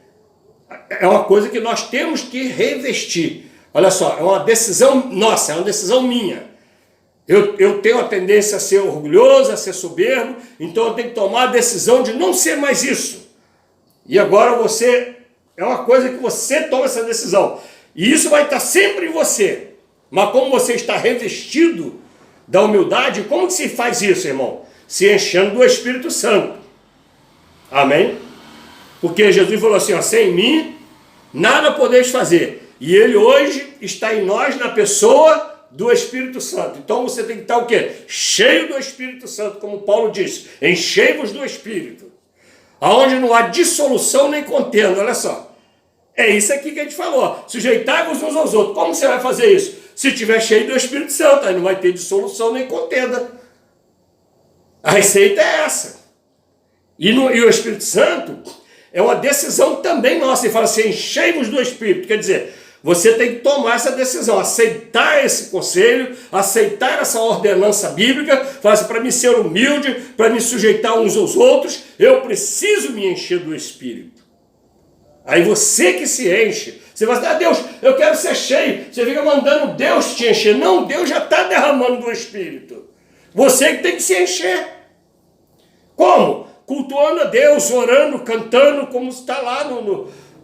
É uma coisa que nós temos que revestir. Olha só, é uma decisão nossa, é uma decisão minha. Eu tenho a tendência a ser orgulhoso, a ser soberbo, então eu tenho que tomar a decisão de não ser mais isso. E agora é uma coisa que você toma essa decisão. E isso vai estar sempre em você. Mas como você está revestido da humildade, como que se faz isso, irmão? Se enchendo do Espírito Santo. Amém? Porque Jesus falou assim, sem mim, nada podeis fazer. E ele hoje está em nós, na pessoa do Espírito Santo. Então você tem que estar o quê? Cheio do Espírito Santo, como Paulo disse. Enchei-vos do Espírito. Aonde não há dissolução nem contenda, olha só. É isso aqui que a gente falou. Sujeitai-vos uns aos outros. Como você vai fazer isso? Se estiver cheio do Espírito Santo, aí não vai ter dissolução nem contenda. A receita é essa. E o Espírito Santo é uma decisão também nossa. Ele fala assim, enchei-vos do Espírito. Quer dizer, você tem que tomar essa decisão, aceitar esse conselho, aceitar essa ordenança bíblica, falar assim, para mim ser humilde, para me sujeitar uns aos outros, eu preciso me encher do Espírito. Aí você que se enche, você vai dizer, Deus, eu quero ser cheio. Você fica mandando Deus te encher. Não, Deus já está derramando do Espírito. Você que tem que se encher. Como? Cultuando a Deus, orando, cantando, como está lá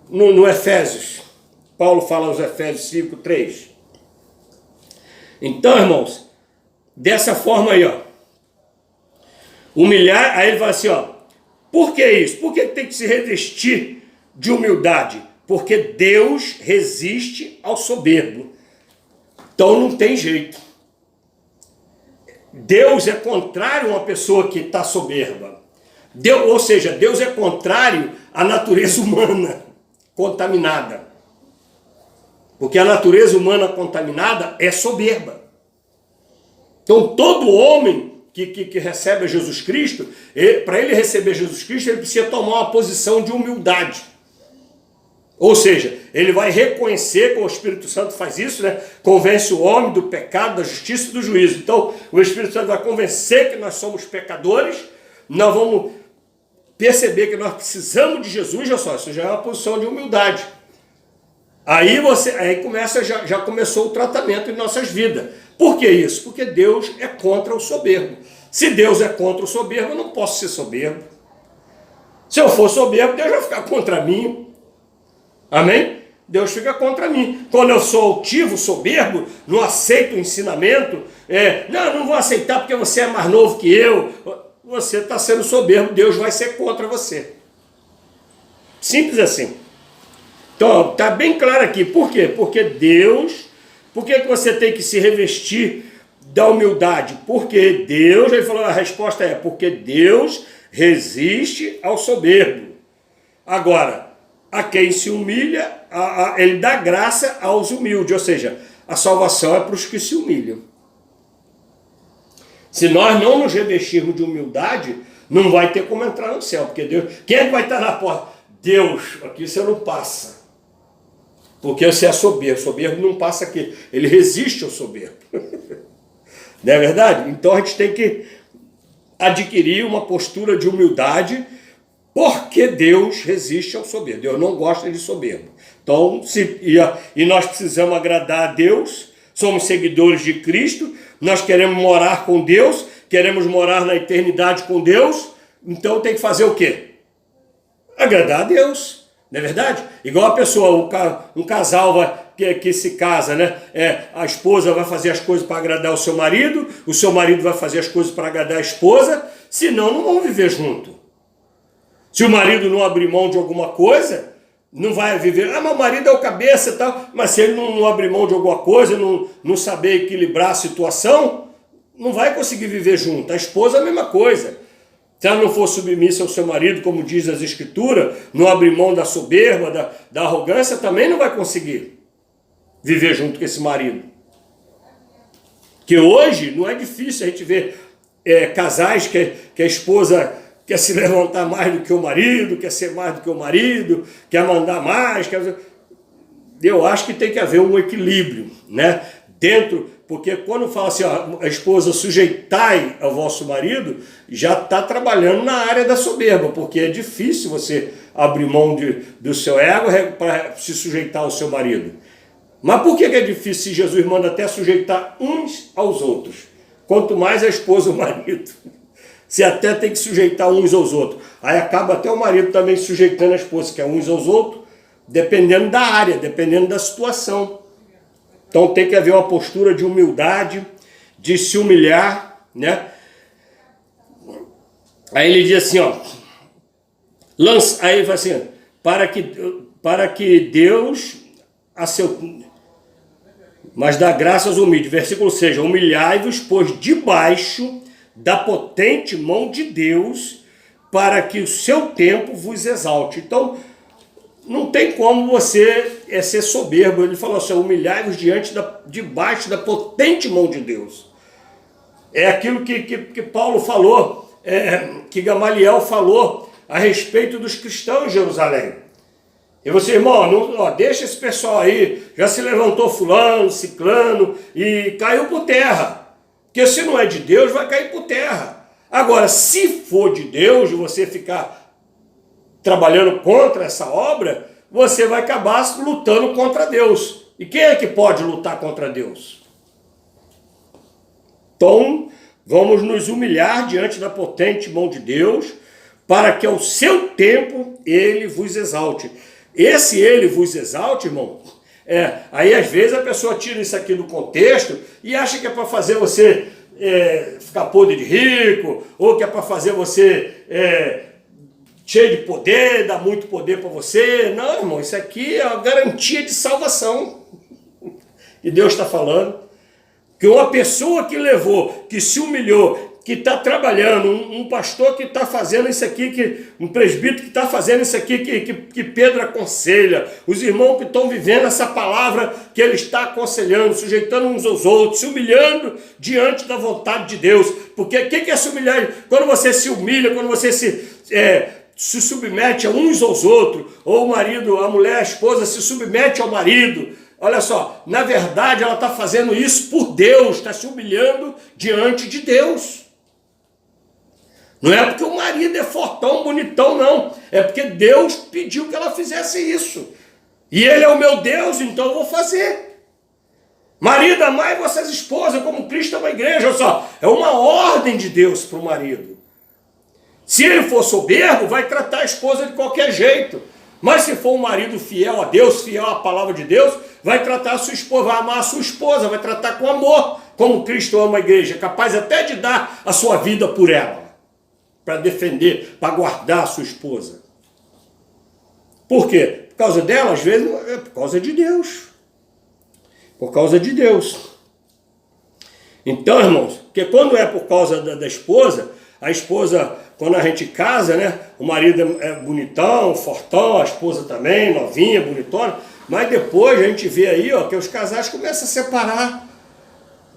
no Efésios. Paulo fala aos Efésios 5:3. Então, irmãos, dessa forma aí, ó. Humilhar, aí ele fala assim, ó. Por que isso? Por que tem que se revestir de humildade? Porque Deus resiste ao soberbo. Então não tem jeito. Deus é contrário a uma pessoa que está soberba. Ou seja, Deus é contrário à natureza humana contaminada. Porque a natureza humana contaminada é soberba. Então todo homem que recebe a Jesus Cristo, para ele receber Jesus Cristo, ele precisa tomar uma posição de humildade. Ou seja, ele vai reconhecer, como o Espírito Santo faz isso, né? Convence o homem do pecado, da justiça e do juízo. Então, o Espírito Santo vai convencer que nós somos pecadores, nós vamos perceber que nós precisamos de Jesus, já só, isso já é uma posição de humildade. Aí já começou o tratamento em nossas vidas. Por que isso? Porque Deus é contra o soberbo. Se Deus é contra o soberbo, eu não posso ser soberbo. Se eu for soberbo, Deus vai ficar contra mim. Amém? Deus fica contra mim. Quando eu sou altivo, soberbo, não aceito o ensinamento, não vou aceitar porque você é mais novo que eu. Você está sendo soberbo, Deus vai ser contra você. Simples assim. Então, está bem claro aqui. Por quê? Porque Deus... Por que você tem que se revestir da humildade? Porque Deus... Ele falou, a resposta é porque Deus resiste ao soberbo. Agora... A quem se humilha, ele dá graça aos humildes. Ou seja, a salvação é para os que se humilham. Se nós não nos revestirmos de humildade, não vai ter como entrar no céu. Porque Deus... Quem é que vai estar na porta? Deus, aqui você não passa. Porque você é soberbo. Soberbo não passa aqui. Ele resiste ao soberbo. Não é verdade? Então a gente tem que adquirir uma postura de humildade, porque Deus resiste ao soberbo. Deus não gosta de soberbo. Então, e nós precisamos agradar a Deus, somos seguidores de Cristo, nós queremos morar com Deus, queremos morar na eternidade com Deus, então tem que fazer o quê? Agradar a Deus, não é verdade? Igual a pessoa, um casal que se casa, né? A esposa vai fazer as coisas para agradar o seu marido vai fazer as coisas para agradar a esposa, senão não vão viver junto. Se o marido não abrir mão de alguma coisa, não vai viver. Meu marido é o cabeça e tal, mas se ele não abrir mão de alguma coisa, não saber equilibrar a situação, não vai conseguir viver junto. A esposa é a mesma coisa. Se ela não for submissa ao seu marido, como diz as escrituras, não abrir mão da soberba, da arrogância, também não vai conseguir viver junto com esse marido. Que hoje não é difícil a gente ver casais que a esposa quer se levantar mais do que o marido, quer ser mais do que o marido, quer mandar mais. Eu acho que tem que haver um equilíbrio, né? Porque quando fala assim, a esposa sujeitai ao vosso marido, já está trabalhando na área da soberba, porque é difícil você abrir mão do seu ego para se sujeitar ao seu marido. Mas por que é difícil se Jesus manda até sujeitar uns aos outros? Quanto mais a esposa o marido. Você até tem que sujeitar uns aos outros. Aí acaba até o marido também sujeitando a esposa, que é uns aos outros, dependendo da área, dependendo da situação. Então tem que haver uma postura de humildade, de se humilhar, né? Aí ele diz assim, aí ele fala assim, para que Deus mas dá graças aos humildes. Versículo 6, humilhai-vos, pois debaixo da potente mão de Deus, para que o seu tempo vos exalte. Então, não tem como você ser soberbo. Ele falou assim, humilhai-vos debaixo da potente mão de Deus. É aquilo que Paulo falou, que Gamaliel falou a respeito dos cristãos em Jerusalém. E você, irmão, deixa esse pessoal aí, já se levantou fulano, ciclano e caiu por terra. Porque se não é de Deus, vai cair por terra. Agora, se for de Deus, você ficar trabalhando contra essa obra, você vai acabar lutando contra Deus. E quem é que pode lutar contra Deus? Então, vamos nos humilhar diante da potente mão de Deus, para que ao seu tempo ele vos exalte. Esse ele vos exalte, irmão, aí às vezes a pessoa tira isso aqui do contexto e acha que é para fazer você ficar podre de rico, ou que é para fazer você cheio de poder, dar muito poder para você. Não, irmão, isso aqui é uma garantia de salvação. E Deus está falando que uma pessoa que se humilhou, que está trabalhando, um pastor que está fazendo isso aqui, um presbítero que está fazendo isso aqui, que Pedro aconselha, os irmãos que estão vivendo essa palavra que ele está aconselhando, sujeitando uns aos outros, se humilhando diante da vontade de Deus. Porque o que é se humilhar? Quando você se humilha, quando você se submete a uns aos outros, ou o marido, a mulher, a esposa se submete ao marido. Olha só, na verdade ela está fazendo isso por Deus, está se humilhando diante de Deus. Não é porque o marido é fortão, bonitão, não. É porque Deus pediu que ela fizesse isso. E ele é o meu Deus, então eu vou fazer. Marido, amai vossas esposas como Cristo ama a igreja. Olha só, é uma ordem de Deus para o marido. Se ele for soberbo, vai tratar a esposa de qualquer jeito. Mas se for um marido fiel a Deus, fiel à palavra de Deus, vai tratar a sua esposa, vai amar a sua esposa, vai tratar com amor, como Cristo ama a igreja, capaz até de dar a sua vida por ela, para defender, para guardar a sua esposa. Por quê? Por causa dela, às vezes, é por causa de Deus. Por causa de Deus. Então, irmãos, porque quando é por causa da esposa, a esposa, quando a gente casa, né? O marido é bonitão, fortão, a esposa também, novinha, bonitona, mas depois a gente vê aí, que os casais começam a separar.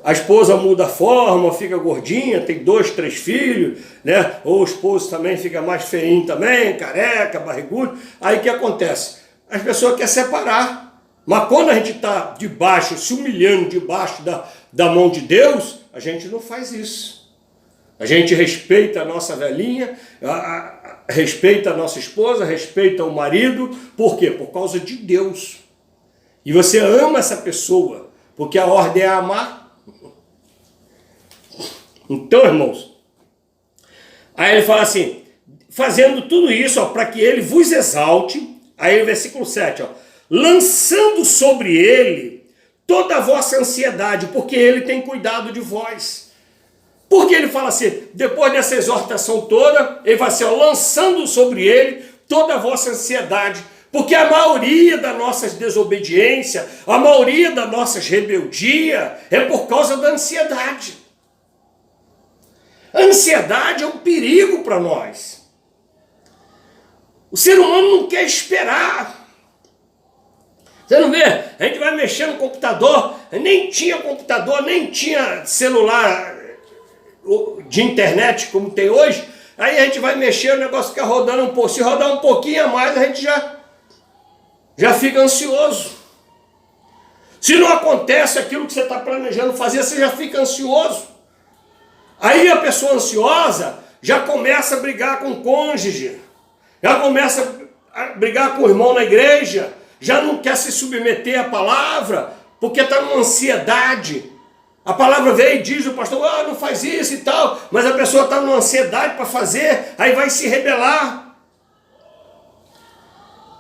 A esposa muda a forma, fica gordinha, tem 2, 3 filhos, né? Ou o esposo também fica mais feinho também, careca, barrigudo. Aí o que acontece? As pessoas querem separar. Mas quando a gente está debaixo, se humilhando debaixo da mão de Deus, a gente não faz isso. A gente respeita a nossa velhinha, respeita a nossa esposa, respeita o marido. Por quê? Por causa de Deus. E você ama essa pessoa, porque a ordem é amar. Então, irmãos, aí ele fala assim, fazendo tudo isso para que ele vos exalte. Aí o versículo 7, lançando sobre ele toda a vossa ansiedade, porque ele tem cuidado de vós. Porque ele fala assim, depois dessa exortação toda, ele vai assim, ó, lançando sobre ele toda a vossa ansiedade, porque a maioria das nossas desobediências, a maioria das nossas rebeldias é por causa da ansiedade. A ansiedade é um perigo para nós. O ser humano não quer esperar. Você não vê? A gente vai mexer no computador, nem tinha computador, nem tinha celular de internet como tem hoje, aí a gente vai mexer, o negócio fica rodando um pouco, se rodar um pouquinho a mais, a gente já fica ansioso. Se não acontece aquilo que você está planejando fazer, você já fica ansioso. Aí a pessoa ansiosa já começa a brigar com o cônjuge, já começa a brigar com o irmão na igreja, já não quer se submeter à palavra, porque está numa ansiedade. A palavra veio e diz, o pastor, não faz isso e tal, mas a pessoa está numa ansiedade para fazer, aí vai se rebelar.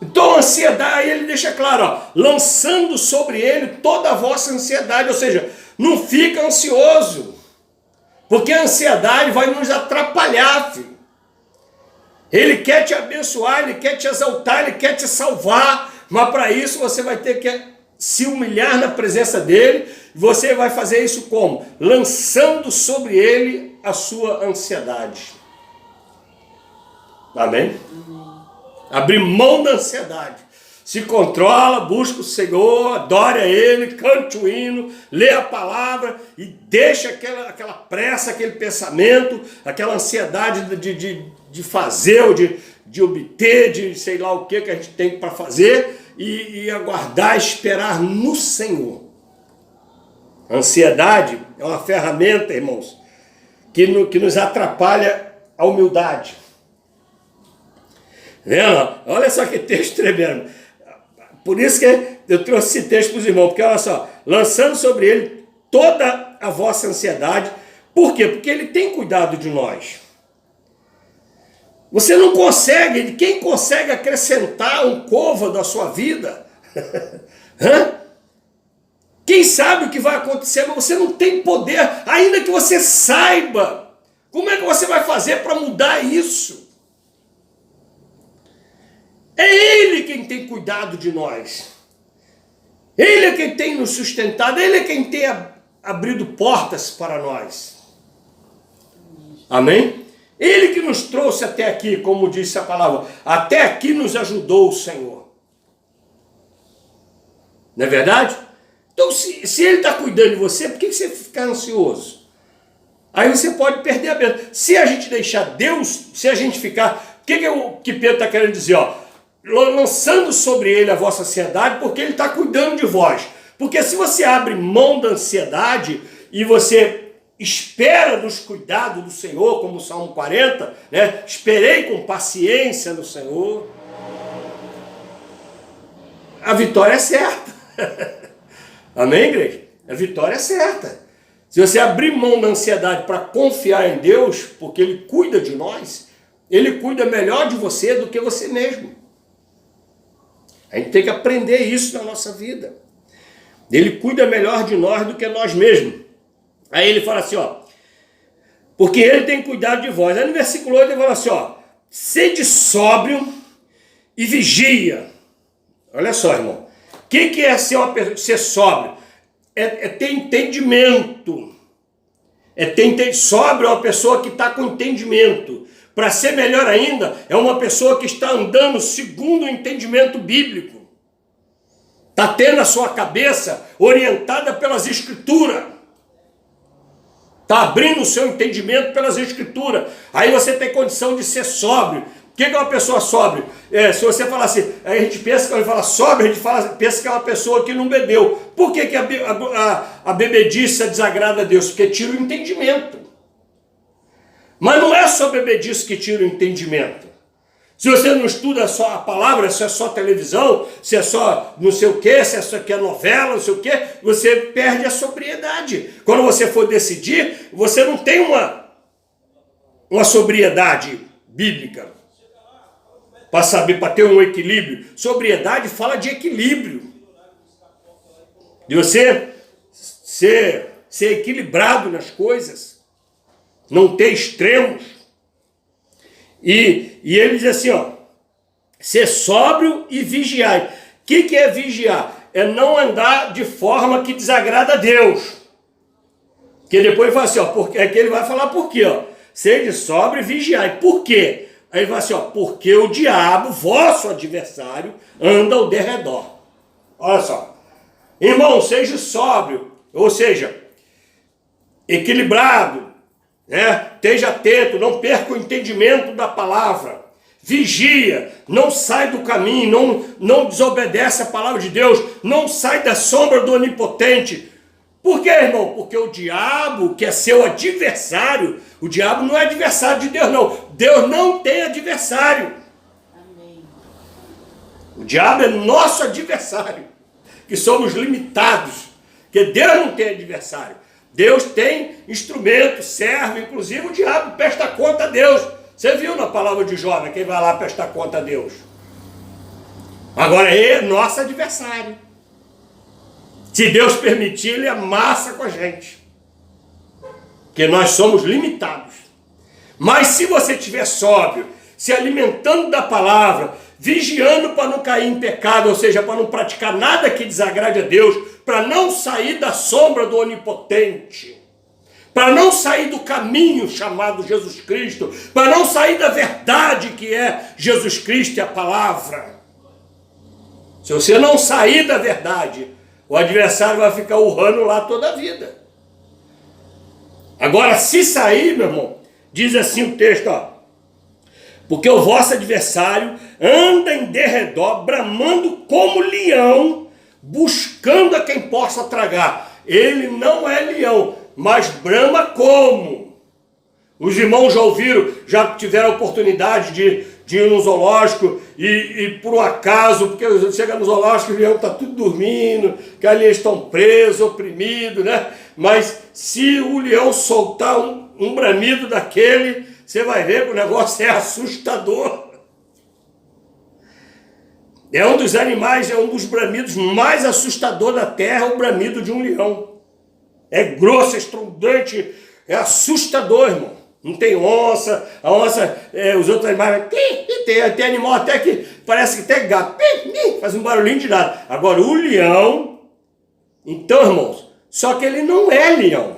Então a ansiedade, aí ele deixa claro, ó, lançando sobre ele toda a vossa ansiedade, ou seja, não fica ansioso, porque a ansiedade vai nos atrapalhar, filho. Ele quer te abençoar, ele quer te exaltar, ele quer te salvar, mas para isso você vai ter que se humilhar na presença dele. Você vai fazer isso como? Lançando sobre ele a sua ansiedade. Amém? Abrir mão da ansiedade. Se controla, busca o Senhor, adore a Ele, cante o hino, lê a palavra e deixa aquela pressa, aquele pensamento, aquela ansiedade de fazer ou de obter, de sei lá o que a gente tem para fazer e aguardar, esperar no Senhor. A ansiedade é uma ferramenta, irmãos, que nos atrapalha a humildade. Vendo? Olha só que texto tremendo. Por isso que eu trouxe esse texto para os irmãos, porque olha só, lançando sobre ele toda a vossa ansiedade. Por quê? Porque ele tem cuidado de nós. Você não consegue, quem consegue acrescentar um côvado à sua vida? Quem sabe o que vai acontecer, mas você não tem poder, ainda que você saiba. Como é que você vai fazer para mudar isso? É Ele quem tem cuidado de nós. Ele é quem tem nos sustentado, Ele é quem tem abrido portas para nós. Amém? Ele que nos trouxe até aqui, como disse a palavra, até aqui nos ajudou o Senhor. Não é verdade? Então, se Ele está cuidando de você, por que você fica ansioso? Aí você pode perder a bênção. Se a gente deixar Deus, se a gente ficar... O que Pedro está querendo dizer? Ó, lançando sobre Ele a vossa ansiedade, porque Ele está cuidando de vós. Porque se você abre mão da ansiedade e você espera nos cuidados do Senhor, como o Salmo 40, né? Esperei com paciência no Senhor, a vitória é certa. Amém, igreja? A vitória é certa. Se você abrir mão da ansiedade para confiar em Deus, porque Ele cuida de nós, Ele cuida melhor de você do que você mesmo. A gente tem que aprender isso na nossa vida. Ele cuida melhor de nós do que nós mesmos. Aí ele fala assim, ó, porque Ele tem cuidado de vós. Aí no versículo 8 ele fala assim, ó, sede sóbrio e vigia. Olha só, irmão. O que é ser sóbrio? É ter entendimento. Sóbrio é uma pessoa que está com entendimento. Para ser melhor ainda, é uma pessoa que está andando segundo o entendimento bíblico. Está tendo a sua cabeça orientada pelas Escrituras. Está abrindo o seu entendimento pelas Escrituras. Aí você tem condição de ser sóbrio. O que é uma pessoa sóbria? Se você falar assim, a gente pensa que quando ele fala sóbrio, a gente pensa que é uma pessoa que não bebeu. Por que a bebediça desagrada a Deus? Porque tira o entendimento. Mas não é só bebedice que tira o entendimento. Se você não estuda só a palavra, se é só televisão, se é só não sei o que, se é só que é novela, não sei o que, você perde a sobriedade. Quando você for decidir, você não tem uma sobriedade bíblica. para saber, para ter um equilíbrio. Sobriedade fala de equilíbrio. De você ser equilibrado nas coisas. Não ter extremos. E ele diz assim, ó, ser sóbrio e vigiai. O que é vigiar? É não andar de forma que desagrada a Deus. Que depois ele fala assim, ó, porque, é que ele vai falar por quê, ó. Sede sóbrio e vigiai. Por quê? Aí ele fala assim, ó, porque o diabo, vosso adversário, anda ao derredor. Olha só. Irmão, seja sóbrio, ou seja, equilibrado, né? Esteja atento, não perca o entendimento da palavra. Vigia, não sai do caminho, não desobedece a palavra de Deus, não sai da sombra do onipotente. Por quê, irmão? Porque o diabo, que é seu adversário, o diabo não é adversário de Deus, não. Deus não tem adversário. Amém. O diabo é nosso adversário, que somos limitados, porque Deus não tem adversário. Deus tem instrumento, servo, inclusive o diabo presta conta a Deus. Você viu na palavra de Jó, quem vai lá prestar conta a Deus? Agora ele é nosso adversário. Se Deus permitir, ele amassa com a gente. Porque nós somos limitados. Mas se você estiver sóbrio, se alimentando da palavra, vigiando para não cair em pecado, ou seja, para não praticar nada que desagrade a Deus, para não sair da sombra do onipotente, para não sair do caminho chamado Jesus Cristo, para não sair da verdade que é Jesus Cristo e a palavra. Se você não sair da verdade, o adversário vai ficar urrando lá toda a vida. Agora, se sair, meu irmão, diz assim o texto, ó, porque o vosso adversário anda em derredor, bramando como leão, buscando a quem possa tragar. Ele não é leão, mas brama como? Os irmãos já ouviram, já tiveram a oportunidade de ir no zoológico e por um acaso, porque chega no zoológico e o leão está tudo dormindo, que ali eles estão presos, oprimidos, né? Mas se o leão soltar um bramido daquele, você vai ver que o negócio é assustador. É um dos animais, é um dos bramidos mais assustadores da terra, o bramido de um leão. É grosso, é estrondante, é assustador, irmão. Não tem onça, a onça, os outros animais, tem animal até que parece que até gato, faz um barulhinho de nada. Agora o leão, então, irmãos, só que ele não é leão,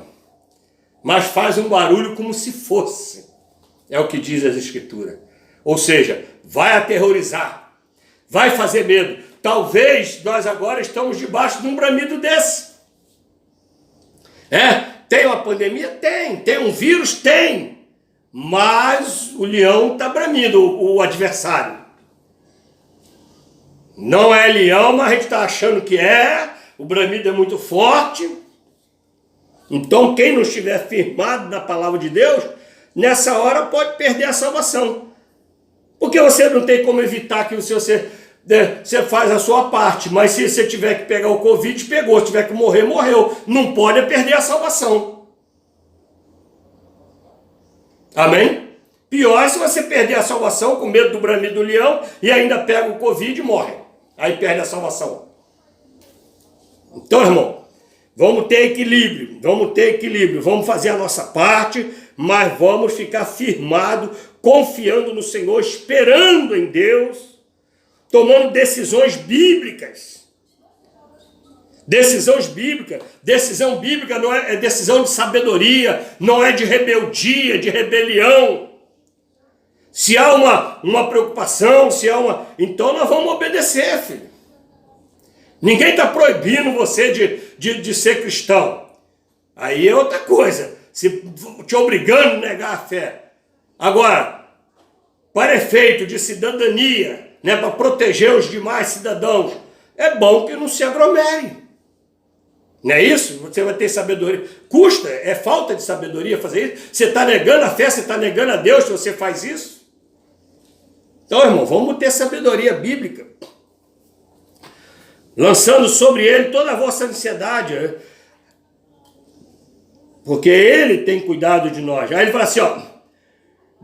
mas faz um barulho como se fosse. É o que diz as Escrituras. Ou seja, vai aterrorizar, vai fazer medo. Talvez nós agora estamos debaixo de um bramido desse. Tem uma pandemia? Tem um vírus? Tem. Mas o leão está bramindo, o adversário. Não é leão, mas a gente está achando que é. O bramido é muito forte. Então quem não estiver firmado na palavra de Deus, nessa hora pode perder a salvação. Porque você não tem como evitar que você faz a sua parte. Mas se você tiver que pegar o Covid, pegou. Se tiver que morrer, morreu. Não pode perder a salvação. Amém? Pior é se você perder a salvação com medo do bramido do leão e ainda pega o Covid e morre. Aí perde a salvação. Então, irmão, vamos ter equilíbrio. Vamos fazer a nossa parte, mas vamos ficar firmado, confiando no Senhor, esperando em Deus, tomando decisões bíblicas. Decisão bíblica não é decisão de sabedoria, não é de rebeldia, de rebelião. Se há uma preocupação, então nós vamos obedecer, filho. Ninguém está proibindo você de ser cristão. Aí é outra coisa, te obrigando a negar a fé. Agora, para efeito de cidadania, né, para proteger os demais cidadãos, é bom que não se aglomere. Não é isso? Você vai ter sabedoria. Custa, é falta de sabedoria fazer isso. Você está negando a fé, você está negando a Deus se você faz isso. Então, irmão, vamos ter sabedoria bíblica. Lançando sobre ele toda a vossa ansiedade. Né? Porque ele tem cuidado de nós. Aí ele fala assim, ó.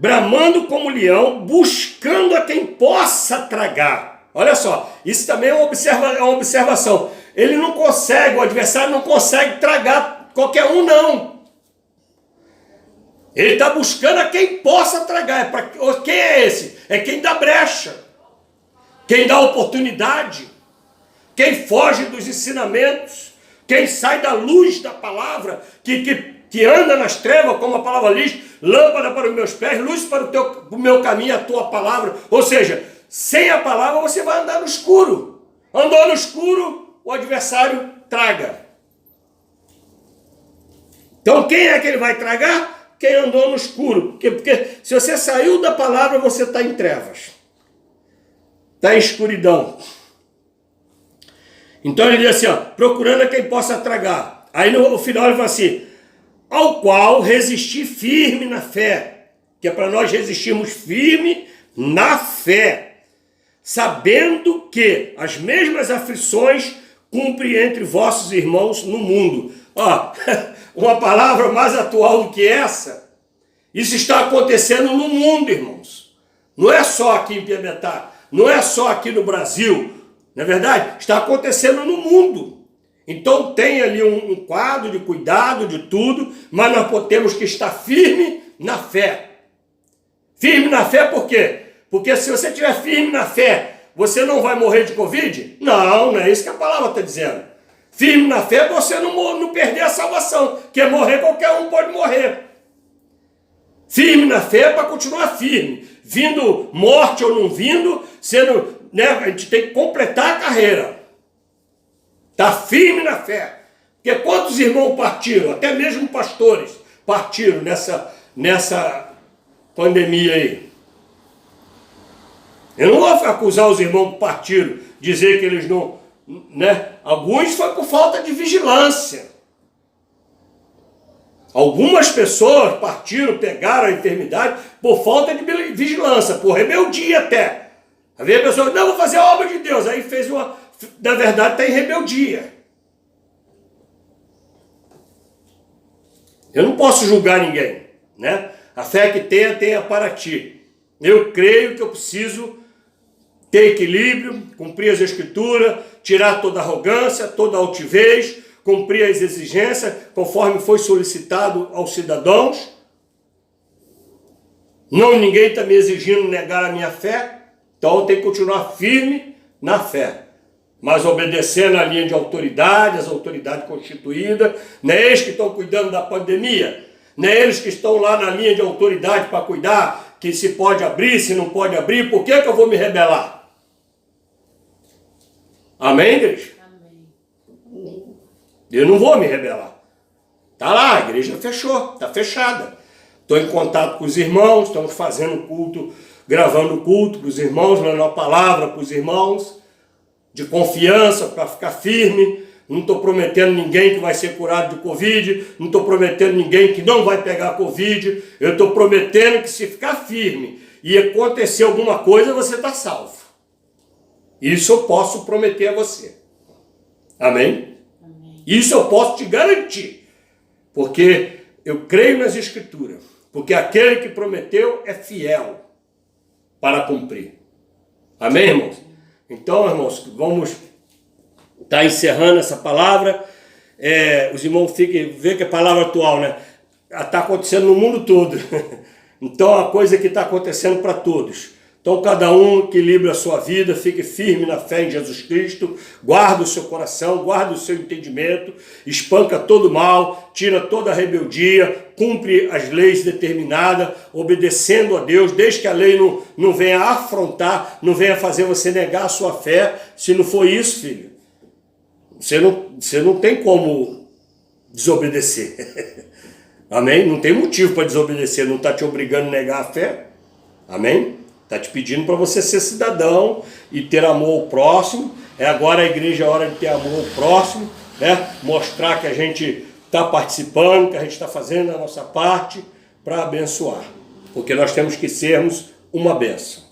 bramando como leão, buscando a quem possa tragar. Olha só, isso também é uma observação. Ele não consegue, o adversário não consegue tragar qualquer um, não. Ele está buscando a quem possa tragar. Quem é esse? É quem dá brecha, quem dá oportunidade, quem foge dos ensinamentos, quem sai da luz da palavra, que anda nas trevas, como a palavra diz, lâmpada para os meus pés, luz para o meu caminho, a tua palavra. Ou seja, sem a palavra você vai andar no escuro. Andou no escuro, o adversário traga. Então quem é que ele vai tragar? Quem andou no escuro. Porque se você saiu da palavra, você está em trevas. Está em escuridão. Então ele diz assim, ó, procurando a quem possa tragar. Aí no final ele fala assim, ao qual resistir firme na fé. Que é para nós resistirmos firme na fé. Sabendo que as mesmas aflições cumprem entre vossos irmãos no mundo. Ó, uma palavra mais atual do que essa. Isso está acontecendo no mundo, irmãos. Não é só aqui em Piametá. Não é só aqui no Brasil. Não é verdade? Está acontecendo no mundo. Então tem ali um quadro de cuidado de tudo, mas nós temos que estar firme na fé. Firme na fé por quê? Porque se você estiver firme na fé, você não vai morrer de Covid? Não, não é isso que a palavra está dizendo. Firme na fé é você não perder a salvação, que morrer qualquer um pode morrer. Firme na fé é para continuar firme. Vindo morte ou não vindo, sendo, né, a gente tem que completar a carreira. Está firme na fé. Porque quantos irmãos partiram, até mesmo pastores, partiram nessa pandemia aí. Eu não vou acusar os irmãos que partiram, dizer que eles não... Né? Alguns foi por falta de vigilância. Algumas pessoas partiram, pegaram a enfermidade por falta de vigilância, por rebeldia até. Havia pessoas que não, vou fazer a obra de Deus. Aí fez uma... Na verdade está em rebeldia. Eu não posso julgar ninguém, né? A fé que tenha para ti. Eu creio que eu preciso ter equilíbrio, cumprir as escrituras, tirar toda arrogância, toda altivez, cumprir as exigências, conforme foi solicitado aos cidadãos. Não, ninguém está me exigindo negar a minha fé, então eu tenho que continuar firme na fé. Mas obedecendo a linha de autoridade, as autoridades constituídas, não é eles que estão cuidando da pandemia, não é eles que estão lá na linha de autoridade para cuidar, que se pode abrir, se não pode abrir, por que eu vou me rebelar? Amém, igreja? Amém. Eu não vou me rebelar. Está lá, a igreja fechou, está fechada. Estou em contato com os irmãos, estamos fazendo culto, gravando culto para os irmãos, dando a palavra para os irmãos, de confiança, para ficar firme. Não estou prometendo ninguém que vai ser curado de Covid, não estou prometendo ninguém que não vai pegar Covid, eu estou prometendo que se ficar firme e acontecer alguma coisa, você está salvo. Isso eu posso prometer a você. Amém? Amém? Isso eu posso te garantir, porque eu creio nas Escrituras, porque aquele que prometeu é fiel para cumprir. Amém, irmãos? Então, irmãos, vamos estar encerrando essa palavra. Os irmãos vê que é palavra atual, né? Está acontecendo no mundo todo. Então, é uma coisa que está acontecendo para todos. Então, cada um equilibra a sua vida, fique firme na fé em Jesus Cristo, guarda o seu coração, guarda o seu entendimento, espanca todo o mal, tira toda a rebeldia, cumpre as leis determinadas, obedecendo a Deus, desde que a lei não venha afrontar, não venha fazer você negar a sua fé. Se não for isso, filho, você não tem como desobedecer. Amém? Não tem motivo para desobedecer, não está te obrigando a negar a fé. Amém? Está te pedindo para você ser cidadão e ter amor ao próximo. Agora a igreja é hora de ter amor ao próximo, né? Mostrar que a gente está participando, que a gente está fazendo a nossa parte para abençoar. Porque nós temos que sermos uma bênção.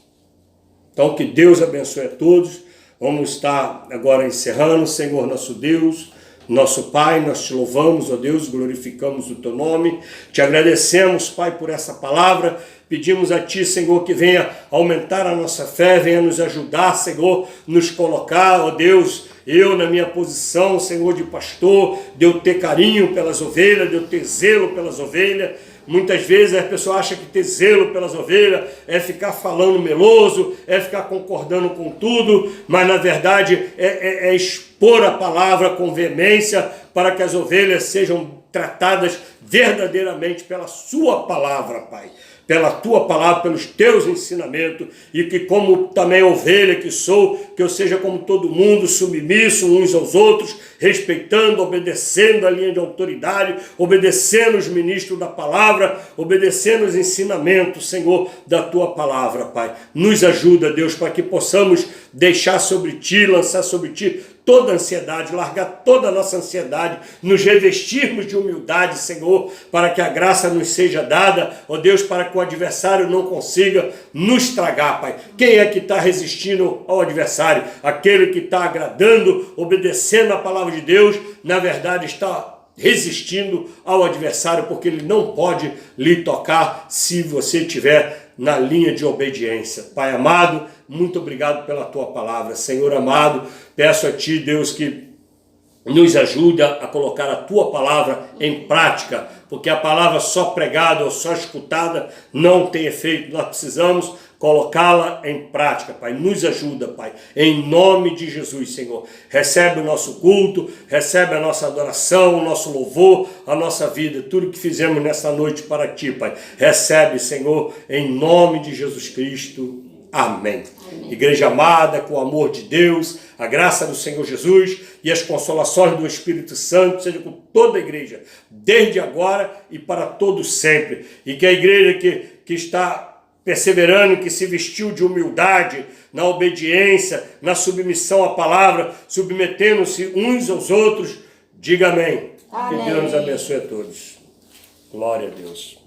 Então que Deus abençoe a todos. Vamos estar agora encerrando. Senhor nosso Deus, Nosso Pai, nós te louvamos, ó Deus, glorificamos o teu nome, te agradecemos, Pai, por essa palavra, pedimos a ti, Senhor, que venha aumentar a nossa fé, venha nos ajudar, Senhor, nos colocar, ó Deus, eu na minha posição, Senhor, de pastor, de eu ter carinho pelas ovelhas, de eu ter zelo pelas ovelhas. Muitas vezes a pessoa acha que ter zelo pelas ovelhas é ficar falando meloso, é ficar concordando com tudo, mas na verdade é expor a palavra com veemência para que as ovelhas sejam tratadas verdadeiramente pela sua palavra, Pai. Pela tua palavra, pelos teus ensinamentos, e que como também ovelha que sou, que eu seja como todo mundo, submisso uns aos outros, respeitando, obedecendo a linha de autoridade, obedecendo os ministros da palavra, obedecendo os ensinamentos, Senhor, da tua palavra, Pai. Nos ajuda, Deus, para que possamos deixar sobre ti, lançar sobre ti toda a ansiedade, largar toda a nossa ansiedade, nos revestirmos de humildade, Senhor, para que a graça nos seja dada, ó Deus, para que o adversário não consiga nos tragar, Pai. Quem é que está resistindo ao adversário? Aquele que está agradando, obedecendo a palavra de Deus, na verdade está resistindo ao adversário, porque ele não pode lhe tocar se você estiver na linha de obediência. Pai amado, muito obrigado pela tua palavra. Senhor amado, peço a ti, Deus, que nos ajuda a colocar a tua palavra em prática, porque a palavra só pregada ou só escutada não tem efeito. Nós precisamos colocá-la em prática, Pai. Nos ajuda, Pai, em nome de Jesus, Senhor. Recebe o nosso culto, recebe a nossa adoração, o nosso louvor, a nossa vida, tudo que fizemos nessa noite para ti, Pai. Recebe, Senhor, em nome de Jesus Cristo. Amém. Amém. Igreja amada, com o amor de Deus, a graça do Senhor Jesus e as consolações do Espírito Santo seja com toda a igreja, desde agora e para todos sempre. E que a igreja que está perseverando, que se vestiu de humildade, na obediência, na submissão à palavra, submetendo-se uns aos outros, diga amém. Amém. Que Deus nos abençoe a todos. Glória a Deus.